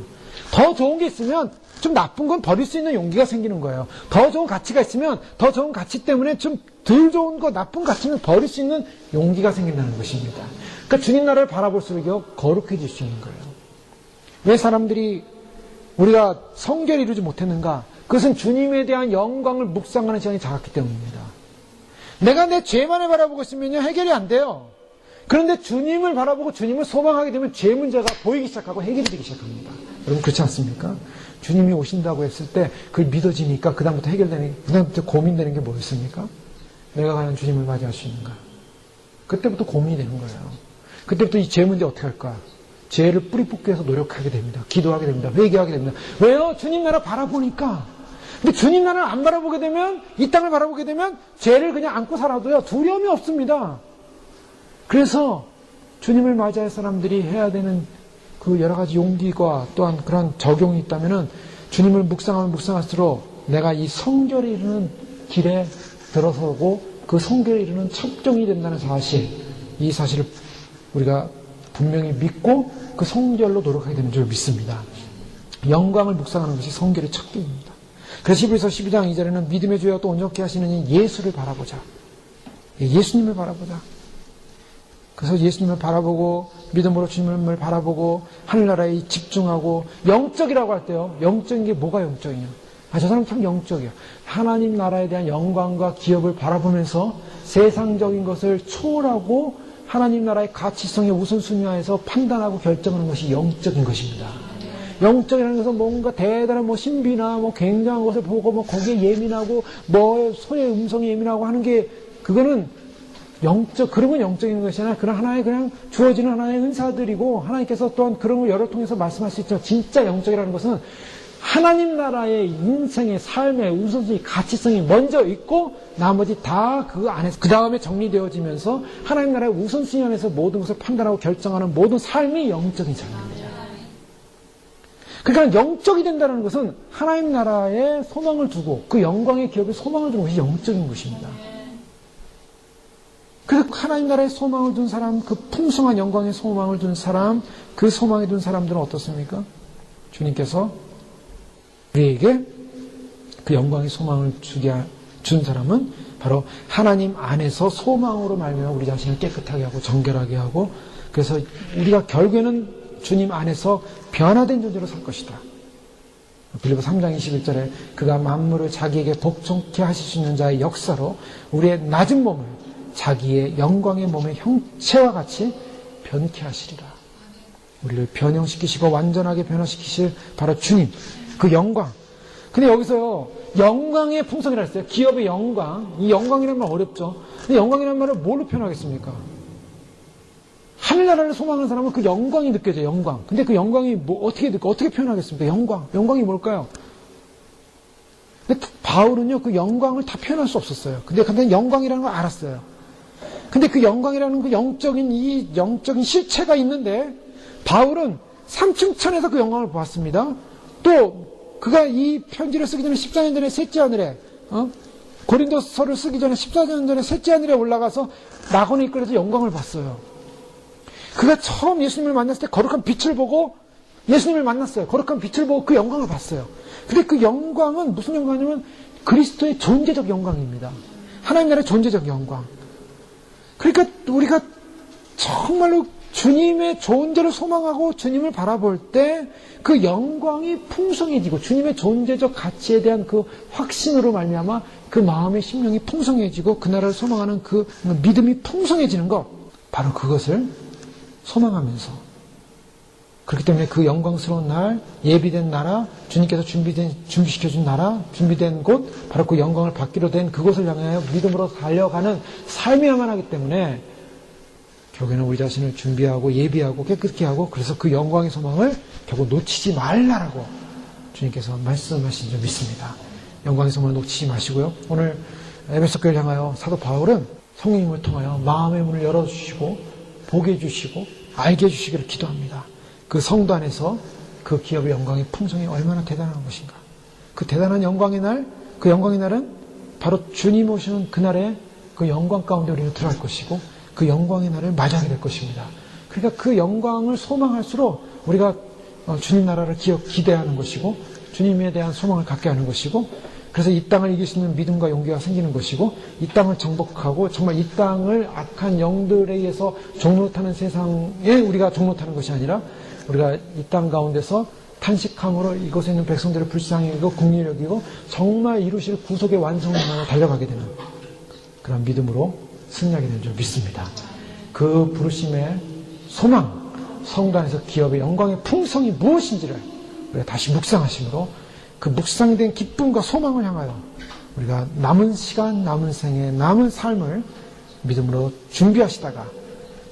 더 좋은 게 있으면 좀 나쁜 건 버릴 수 있는 용기가 생기는 거예요. 더 좋은 가치가 있으면 더 좋은 가치 때문에 좀 덜 좋은 거, 나쁜 가치는 버릴 수 있는 용기가 생긴다는 것입니다. 그러니까 주님 나라를 바라볼수록 거룩해질 수 있는 거예요. 왜 사람들이 우리가 성결을 이루지 못했는가? 그것은 주님에 대한 영광을 묵상하는 시간이 작았기 때문입니다. 내가 내 죄만을 바라보고 있으면 해결이 안 돼요. 그런데 주님을 바라보고 주님을 소망하게 되면 죄 문제가 보이기 시작하고 해결이 되기 시작합니다. 여러분 그렇지 않습니까? 주님이 오신다고 했을 때 그걸 믿어지니까 그다음부터 그다음부터 고민되는 게 뭐였습니까? 내가 과연 주님을 맞이할 수 있는가? 그때부터 고민이 되는 거예요. 그때부터 이 죄 문제 어떻게 할까? 죄를 뿌리 뽑기 위해서 노력하게 됩니다. 기도하게 됩니다. 회개하게 됩니다. 왜요? 주님 나라 바라보니까. 근데 주님 나라를 안 바라보게 되면, 이 땅을 바라보게 되면 죄를 그냥 안고 살아도요, 두려움이 없습니다. 그래서 주님을 맞이할 사람들이 해야 되는 그 여러 가지 용기가 또한 그런 적용이 있다면은 주님을 묵상하면 묵상할수록 내가 이 성결에 이르는 길에 들어서고 그 성결에 이르는 첩종이 된다는 사실, 이 사실을 우리가 분명히 믿고 그 성결로 노력하게 되는 줄 믿습니다. 영광을 묵상하는 것이 성결의 첫 길입니다. 그래서 히브리서 12장 2절에는 믿음의 주여 또 온전케 하시는 이 예수를 바라보자. 예수님을 바라보자. 그래서 예수님을 바라보고 믿음으로 주님을 바라보고 하늘나라에 집중하고 영적이라고 할 때요. 영적인 게 뭐가 영적이냐. 저 사람 참 영적이야. 하나님 나라에 대한 영광과 기업을 바라보면서 세상적인 것을 초월하고 하나님 나라의 가치성의 우선순위하에서 판단하고 결정하는 것이 영적인 것입니다. 영적이라는 것은 뭔가 대단한 신비나 굉장한 것을 보고 거기에 예민하고 소리의 음성에 예민하고 하는 게 그거는 그런 건 영적인 것이 아니라 그런 하나의 그냥 주어지는 하나의 은사들이고 하나님께서 또한 그런 걸 여러 통해서 말씀할 수 있죠. 진짜 영적이라는 것은 하나님 나라의 인생의 삶의 우선순위 가치성이 먼저 있고 나머지 다 그 안에서 그 다음에 정리되어지면서 하나님 나라의 우선순위 안에서 모든 것을 판단하고 결정하는 모든 삶이 영적인 삶입니다. 그러니까 영적이 된다는 것은 하나님 나라에 소망을 두고 그 영광의 기업에 소망을 두는 것이 영적인 것입니다. 그래서 하나님 나라에 소망을 둔 사람, 그 풍성한 영광의 소망을 둔 사람, 그 소망에 둔 사람들은 어떻습니까? 주님께서 우리에게 그 영광의 소망을 준 사람은 바로 하나님 안에서 소망으로 말미암아 우리 자신을 깨끗하게 하고 정결하게 하고 그래서 우리가 결국에는 주님 안에서 변화된 존재로 살 것이다. 빌립보 3장 21절에 그가 만물을 자기에게 복종케 하실 수 있는 자의 역사로 우리의 낮은 몸을 자기의 영광의 몸의 형체와 같이 변케 하시리라. 우리를 변형시키시고 완전하게 변화시키실 바로 주님, 그 영광. 근데 여기서요, 영광의 풍성이라 했어요. 기업의 영광. 이 영광이라는 말 어렵죠. 근데 영광이라는 말을 뭘로 표현하겠습니까? 하늘나라를 소망하는 사람은 그 영광이 느껴져요, 영광. 근데 그 영광이 어떻게 표현하겠습니까? 영광. 영광이 뭘까요? 근데 바울은요, 그 영광을 다 표현할 수 없었어요. 근데 영광이라는 걸 알았어요. 근데 그 영광이라는 그 영적인 실체가 있는데, 바울은 3층 천에서 그 영광을 보았습니다. 또, 그가 이 편지를 쓰기 전에 14년 전에 셋째 하늘에, 고린도서를 쓰기 전에 14년 전에 셋째 하늘에 올라가서 낙원에 이끌려서 영광을 봤어요. 그가 처음 예수님을 만났을 때 거룩한 빛을 보고 예수님을 만났어요. 거룩한 빛을 보고 그 영광을 봤어요. 근데 그 영광은 무슨 영광이냐면 그리스도의 존재적 영광입니다. 하나님 나라의 존재적 영광. 그러니까 우리가 정말로 주님의 존재를 소망하고 주님을 바라볼 때 그 영광이 풍성해지고 주님의 존재적 가치에 대한 그 확신으로 말미암아 그 마음의 심령이 풍성해지고 그 나라를 소망하는 그 믿음이 풍성해지는 것, 바로 그것을 소망하면서, 그렇기 때문에 그 영광스러운 날, 예비된 나라, 주님께서 준비시켜준 나라, 준비된 곳, 바로 그 영광을 받기로 된 그곳을 향하여 믿음으로 달려가는 삶이야만 하기 때문에 결국에는 우리 자신을 준비하고 예비하고 깨끗게 하고, 그래서 그 영광의 소망을 결국 놓치지 말라라고 주님께서 말씀하신 줄 믿습니다. 영광의 소망을 놓치지 마시고요. 오늘 에베소 교회를 향하여 사도 바울은 성령님을 통하여 마음의 문을 열어주시고 보게 해주시고 알게 해주시기를 기도합니다. 그 성도 안에서 그 기업의 영광의 풍성이 얼마나 대단한 것인가. 그 대단한 영광의 날, 그 영광의 날은 바로 주님 오시는 그날에 그 영광 가운데 우리는 들어갈 것이고 그 영광의 날을 맞이하게 될 것입니다. 그러니까 그 영광을 소망할수록 우리가 주님 나라를 기대하는 것이고 주님에 대한 소망을 갖게 하는 것이고, 그래서 이 땅을 이길 수 있는 믿음과 용기가 생기는 것이고, 이 땅을 정복하고 정말 이 땅을 악한 영들에 의해서 종노릇하는 세상에 우리가 종노릇하는 것이 아니라 우리가 이 땅 가운데서 탄식함으로 이곳에 있는 백성들을 불쌍히 여기고 긍휼히 여기고 정말 이루실 구속의 완성을 향하여 달려가게 되는 그런 믿음으로 승리하게 되는 줄 믿습니다. 그 부르심의 소망, 성도 안에서 기업의 영광의 풍성이 무엇인지를 우리가 다시 묵상하심으로 그 묵상된 기쁨과 소망을 향하여 우리가 남은 시간, 남은 생애, 남은 삶을 믿음으로 준비하시다가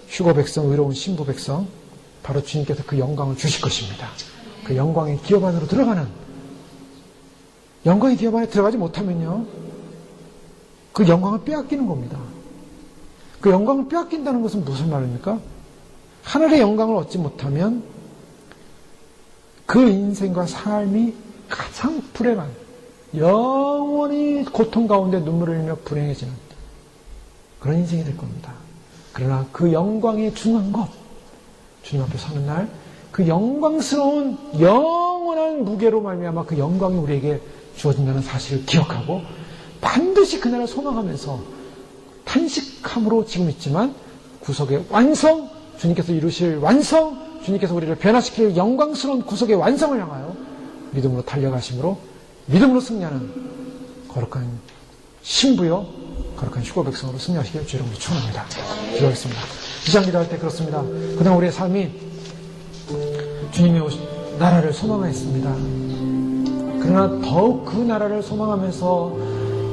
휴거 백성, 의로운 신부 백성, 바로 주님께서 그 영광을 주실 것입니다. 그 영광의 기업 안으로 들어가는, 영광의 기업 안에 들어가지 못하면요, 그 영광을 빼앗기는 겁니다. 그 영광을 빼앗긴다는 것은 무슨 말입니까? 하늘의 영광을 얻지 못하면 그 인생과 삶이 가장 불행한, 영원히 고통 가운데 눈물을 흘리며 불행해지는 그런 인생이 될 겁니다. 그러나 그 영광의 중요한 것, 주님 앞에 서는 날 그 영광스러운 영원한 무게로 말미암아 그 영광이 우리에게 주어진다는 사실을 기억하고 반드시 그날을 소망하면서 탄식함으로 지금 있지만 구속의 완성, 주님께서 이루실 완성, 주님께서 우리를 변화시킬 영광스러운 구속의 완성을 향하여 믿음으로 달려가심으로 믿음으로 승리하는 거룩한 신부요, 거룩한 휴거 백성으로 승리하시길 주의 이름으로 축원합니다. 기도하겠습니다. 이장 기도할 때 그렇습니다. 그동안 우리의 삶이 주님의 나라를 소망하였습니다. 그러나 더욱 그 나라를 소망하면서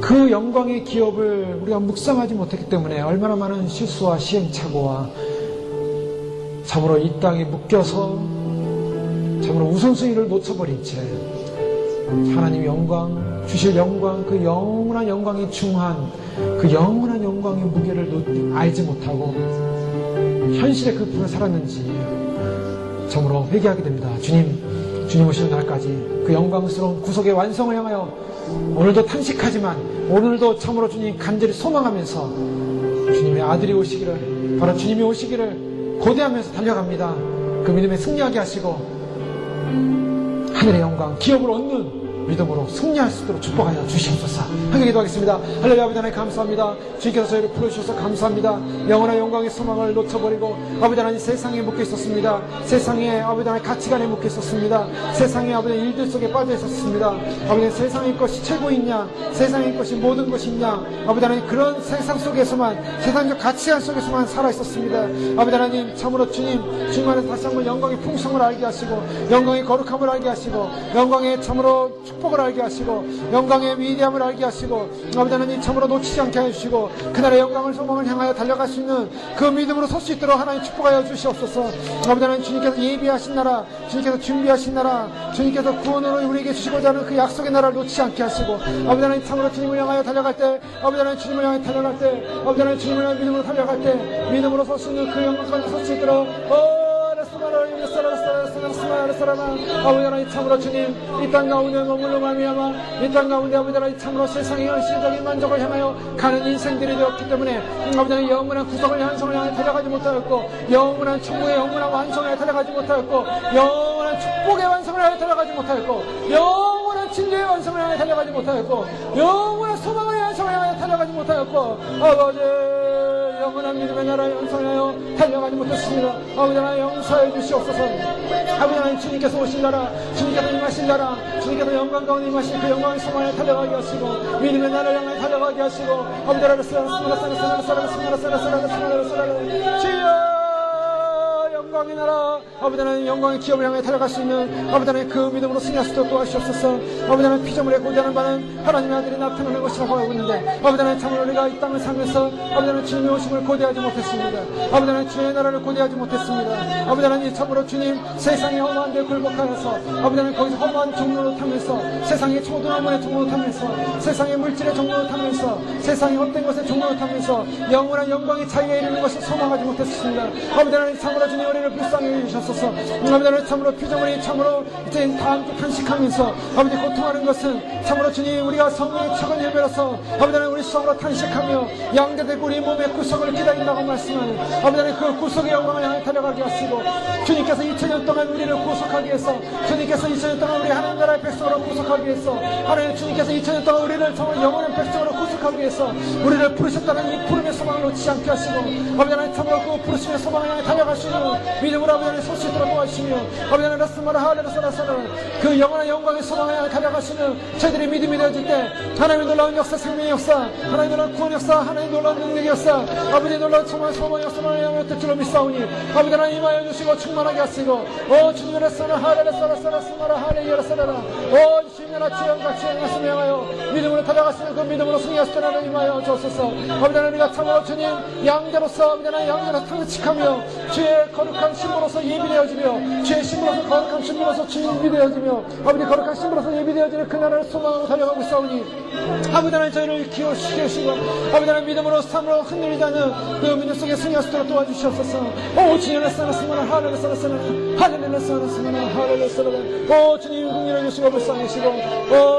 그 영광의 기업을 우리가 묵상하지 못했기 때문에 얼마나 많은 실수와 시행착오와 참으로 이 땅에 묶여서 참으로 우선순위를 놓쳐버린 채 하나님의 영광, 주실 영광, 그 영원한 영광이 중한 그 영원한 영광의 무게를 알지 못하고 현실의 그 품에 살았는지 참으로 회개하게 됩니다. 주님 오시는 날까지 그 영광스러운 구속의 완성을 향하여 오늘도 탄식하지만 오늘도 참으로 주님 간절히 소망하면서 주님의 아들이 오시기를, 바로 주님이 오시기를 고대하면서 달려갑니다. 그 믿음에 승리하게 하시고 하늘의 영광, 기업을 얻는 믿음으로 승리할 수 있도록 축복하여 주시옵소서. 함께 기도하겠습니다. 할렐루야. 아버지 하나님 감사합니다. 주님께서 저희를 불러주셔서 감사합니다. 영원한 영광의 소망을 놓쳐버리고 아버지 하나님 세상에 묶여 있었습니다. 세상에 아버지 하나님 가치관에 묶여 있었습니다. 세상에 아버지 일들 속에 빠져 있었습니다. 아버지 세상의 것이 최고이냐, 세상의 것이 모든 것이냐, 아버지 하나님 그런 세상 속에서만, 세상적 가치관 속에서만 살아 있었습니다. 아버지 하나님 참으로 주님 안에서 다시 한번 영광의 풍성을 알게 하시고, 영광의 거룩함을 알게 하시고, 영광의 참으로 축복을 알게 하시고, 영광의 위대함을 알게 하시고, 아버지 하나님 참으로 놓치지 않게 해주시고, 그날의 영광을 소망을 향하여 달려갈 수 있는 그 믿음으로 설 수 있도록 하나님 축복하여 주시옵소서. 아버지 하나님 주님께서 예비하신 나라, 주님께서 준비하신 나라, 주님께서 구원으로 우리에게 주시고자 하는 그 약속의 나라를 놓치지 않게 하시고, 아버지 하나님 참으로 주님을 향하여 달려갈 때, 아버지 하나님 주님을 향하여 달려갈 때, 아버지 하나님 주님을 향하여 믿음으로 달려갈 때, 믿음으로 설 수 있는 그 영광까지 설 수 있도록 아버지 하나님 참으로 주님 이 땅 가운데 머물러 말미암아 이 땅 가운데 아버지 하나님 참으로 세상의 현실적인 만족을 향하여 가는 인생들이 되었기 때문에 아버지 하나님 영원한 구속을 완성을 향해 달려가지 못하였고, 영원한 천국의 영원한 완성을 향해 달려가지 못하였고, 영원한 축복의 완성을 향해 달려가지 못하였고, 영원한 진리의 완성을 향해 달려가지 못하였고, 영원한 소망의 완성을 향해 달려가지 못하였고, 아버지 영원한 믿음의 나라의 완성하여 달려가지 못했습니다. 아버지 하나님 용서해 주시옵소서. 아버지 하나님 주님께서 오신 나라, 주님께서 임하신 나라, 주님께서 영광 가운데 임하신 그 영광의 소망에 달려가게 하시고, 믿음의 나라를 향해 달려가게 하시고, 아버지 하나님 주여 영광의 나라, 아버지 하나님 영광의 기업을 향해 달려갈 수 있는 아버지 하나님 그 믿음으로 승리할 수 있도록 도와주시옵소서. 아버지 하나님 피조물에 고대하는 바는 하나님의 아들이 나타나는 것이라고 하고 있는데, 아버지 하나님 참으로 우리가 이 땅을 살면서 아버지 하나님 주님의 오심을 고대하지 못했습니다. 아버지 하나님 주의 나라를 고대하지 못했습니다. 아버지 하나님 참으로 주님 세상의 허무한 데 굴복하여서 아버지 하나님 거기서 허무한 종로를 타면서, 세상의 초등학문의 종로를 타면서, 세상의 물질의 종로를 타면서, 세상의 헛된 것의 종로를 타면서 영원한 영광의 차이에 이르는 것을 소망하지 못했습니다. 아버지 하나님 참으로 주님 우리를 불쌍히 여주셨소서. 아버지 하나님 참으로 피조물이 참으로 이제 다 함께 탄식하면서 아버지 고통하는 것은 참으로 주님 우리가 성령의 척은 예배로서 아버지 하나님 우리 수성으로 탄식하며 양대되고 우리 몸의 구속을 기다린다고 말씀하는 아버지 하나님 그 구속의 영광을 향해 달려가게 하시고, 주님께서 2000년 동안 우리를 구속하기 위해서, 주님께서 2000년 동안 우리 하나님 나라의 백성으로 구속하기 위해서, 하나님 주님께서 2000년 동안 우리를 정말 영원한 백성으로 구속하기 위해서 우리를 부르셨다는 이 부름의 소망을 놓치지 않게 하시고, 아버지 하나님 참으로 그 부르심의 소망을 향해 달려갈 수 있는 믿음으로 아버지 하나님 설 수 있도록 도와주시며, 아버지 하나님 라스마라 하레라사라사라 그 영원한 영광의 소망을 향해 달려가시는 저희들의 믿음이 되어질 때, 하나님의 놀라운 역사, 생명의 역사, 하나님의 놀라운 구원 역사, 하나님의 놀라운 능력의 역사, 아버지의 놀라운 정말 소망의 역사를 향해 될 줄로 믿사오니 아버지 하나님 임하여 주시고 충만하게 하시고, 주님의 라스마라 하레라사라사라스마라 하레라사라라 주님의 나치 영같이 행하시며 향하여 믿음으로 달려가시는 그 믿음으로 승리하실 줄 하나님 임하여 주옵소서. 아버지 하나님 우리가 참으로 주님 양자로서 아버지 하나님 양자로서 탄식하며 주의 거룩한 신부로서 예비되어지며, 주의 신부로서 거룩한 신부로서 주님 예비되어지며, 아버지 거룩한 신부로서 예비되어지는 그 나라를 소망하고 달려가고 있사오니 아버지 하나님 저희를 기억시키시고, 아버지 하나님 믿음으로 삶으로 흔들리지 않는 그 믿음 속에 승리할 수 있도록 도와주시옵소서. 주님의 사랑스러운 하늘의 사랑스러운 하늘의 사랑스러운 하늘의 사랑스러운 주님 긍휼해 주시고 불쌍히 계시고,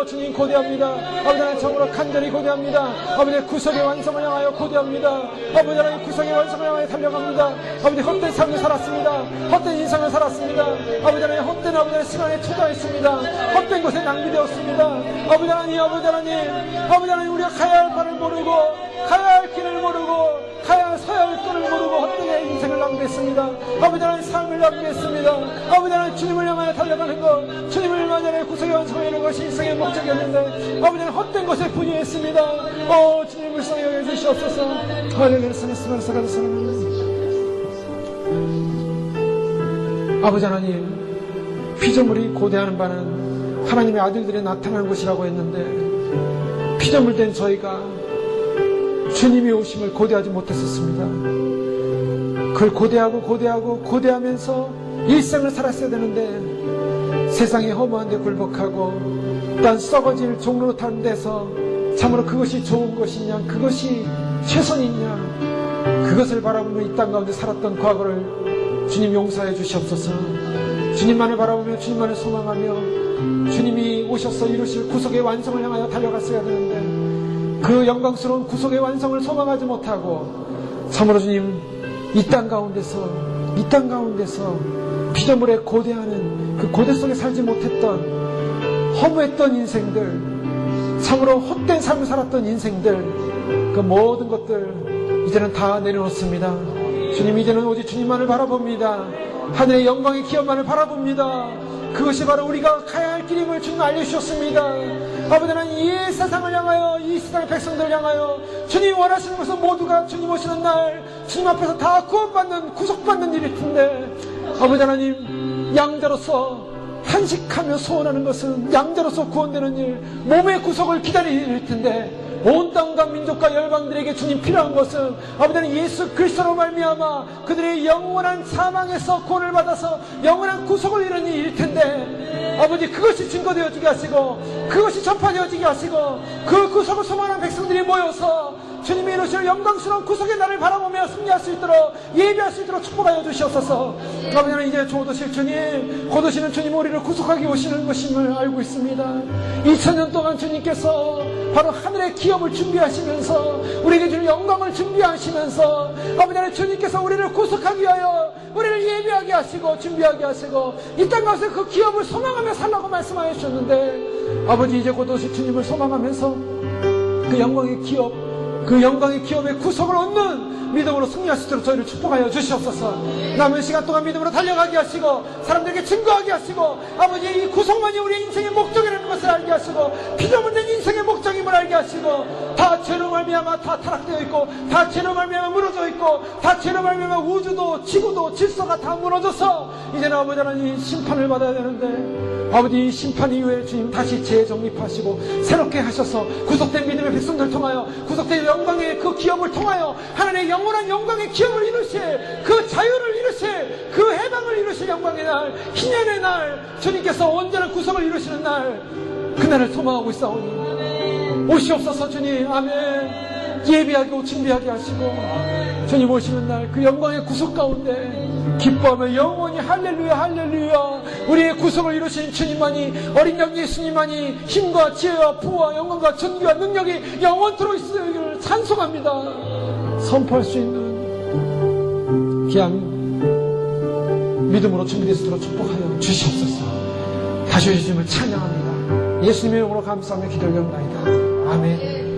주님 고대합니다. 아버지 하나님 참으로 간절히 고대합니다. 아버지 구속의 완성을 향하여 고대합니다. 아버지 하나님 구속의 완성을 향하여 달려갑니다. 아버지 헛된 삶을 살았습니다. 헛된 인생을 살았습니다. 아버지 하나님 헛된 아버지 시간에 투자했습니다. 헛된 것에 낭비되었습니다. 아버지 하나님 아버지 하나님 우리가 가야 할 바를 모르고, 가야 할 길을 모르고, 가야 서야 할 길을 모르고 헛되게 인생을 낭비했습니다. 아버지 하나님 삶을 낭비했습니다. 아버지 하나님 주님을 향하여 달려가는 것, 주님을 만약에 구속의 완성을 이루는 것이 인생의 목적이었는데 아버지 하나님 헛된 것에 분이했습니다. 주님 불쌍히 여겨주시옵소서. 할렐루야. 아버지 하나님 피조물이 고대하는 바는 하나님의 아들들이 나타나는 것이라고 했는데, 피조물된 저희가 주님이 오심을 고대하지 못했었습니다. 그걸 고대하면서 일생을 살았어야 되는데, 세상의 허무한 데 굴복하고 딴 썩어질 종로로 타는 데서 참으로 그것이 좋은 것이냐, 그것이 최선이냐, 그것을 바라보며 이 땅 가운데 살았던 과거를 주님 용서해 주시옵소서. 주님만을 바라보며 주님만을 소망하며 주님이 오셔서 이루실 구속의 완성을 향하여 달려갔어야 되는데, 그 영광스러운 구속의 완성을 소망하지 못하고 참으로 주님 이 땅 가운데서 피조물에 고대하는 그 고대 속에 살지 못했던 허무했던 인생들, 참으로 헛된 삶을 살았던 인생들, 그 모든 것들 이제는 다 내려놓습니다. 주님, 이제는 오직 주님만을 바라봅니다. 하늘의 영광의 기업만을 바라봅니다. 그것이 바로 우리가 가야 할 길임을 주님 알려주셨습니다. 아버지 하나님, 이 세상을 향하여, 이 세상의 백성들을 향하여 주님 원하시는 것은 모두가 주님 오시는 날 주님 앞에서 다 구원받는, 구속받는 일일 텐데, 아버지 하나님, 양자로서 탄식하며 소원하는 것은 양자로서 구원되는 일, 몸의 구속을 기다리는 일일 텐데, 온 땅과 민족과 열방들에게 주님 필요한 것은 아버지 하나님 예수 그리스도로 말미암아 그들의 영원한 사망에서 구원을 받아서 영원한 구속을 이루는 일일 텐데, 아버지 그것이 증거되어지게 하시고 그것이 전파되어지게 하시고 그 구속을 소망하는 백성들이 모여서 주님이 이루시는 영광스러운 구속의 날을 바라보며 승리할 수 있도록, 예비할 수 있도록 축복하여 주시옵소서. 아버지 하나님, 이제 곧 오실 주님, 곧 오시는 주님 우리를 구속하기 오시는 것임을 알고 있습니다. 2000년 동안 주님께서 바로 하늘의 기업을 준비하시면서 우리에게 주는 영광을 준비하시면서 아버지 하나님, 주님께서 우리를 구속하기 위하여 우리를 예비하게 하시고 준비하게 하시고 이 땅 가서 그 기업을 소망하며 살라고 말씀하여 주셨는데, 아버지 이제 곧 오실 주님을 소망하면서 그 영광의 기업, 그 영광의 기업의 구속을 얻는 믿음으로 승리할 수 있도록 저희를 축복하여 주시옵소서. 남은 시간 동안 믿음으로 달려가게 하시고 사람들에게 증거하게 하시고 아버지 이 구속만이 우리의 인생의 목적이라는 것을 알게 하시고 피조물된 인생의 목적임을 알게 하시고, 다 죄로 말미암아 다 타락되어 있고 다 죄로 말미암아 무너져 있고 다 죄로 말미암아 우주도 지구도 질서가 다 무너져서 이제는 아버지 하나님 심판을 받아야 되는데, 아버지 이 심판 이후에 주님 다시 재정립하시고 새롭게 하셔서 구속된 믿음의 백성들을 통하여 구속된 영광의 그 기업을 통하여 하나님의 영원한 영광의 기업을 이루실, 그 자유를 이루실, 그 해방을 이루실 영광의 날, 희년의 날, 주님께서 온전한 구속을 이루시는 날, 그날을 소망하고 있사오니 오시옵소서. 주님, 아멘. 예비하고 준비하게 하시고 주님 오시는 날 그 영광의 구속 가운데 기뻐하며 영원히 할렐루야 할렐루야, 우리의 구속을 이루신 주님만이, 어린 양 예수님만이 힘과 지혜와 부와 영광과 존귀와 능력이 영원토록 있으기를 찬송합니다. 선포할 수 있는 귀한 믿음으로 준비되도록 축복하여 주시옵소서. 다시 주님을 찬양합니다. 예수님의 이름으로 감사하며 기도하옵나이다. 아멘.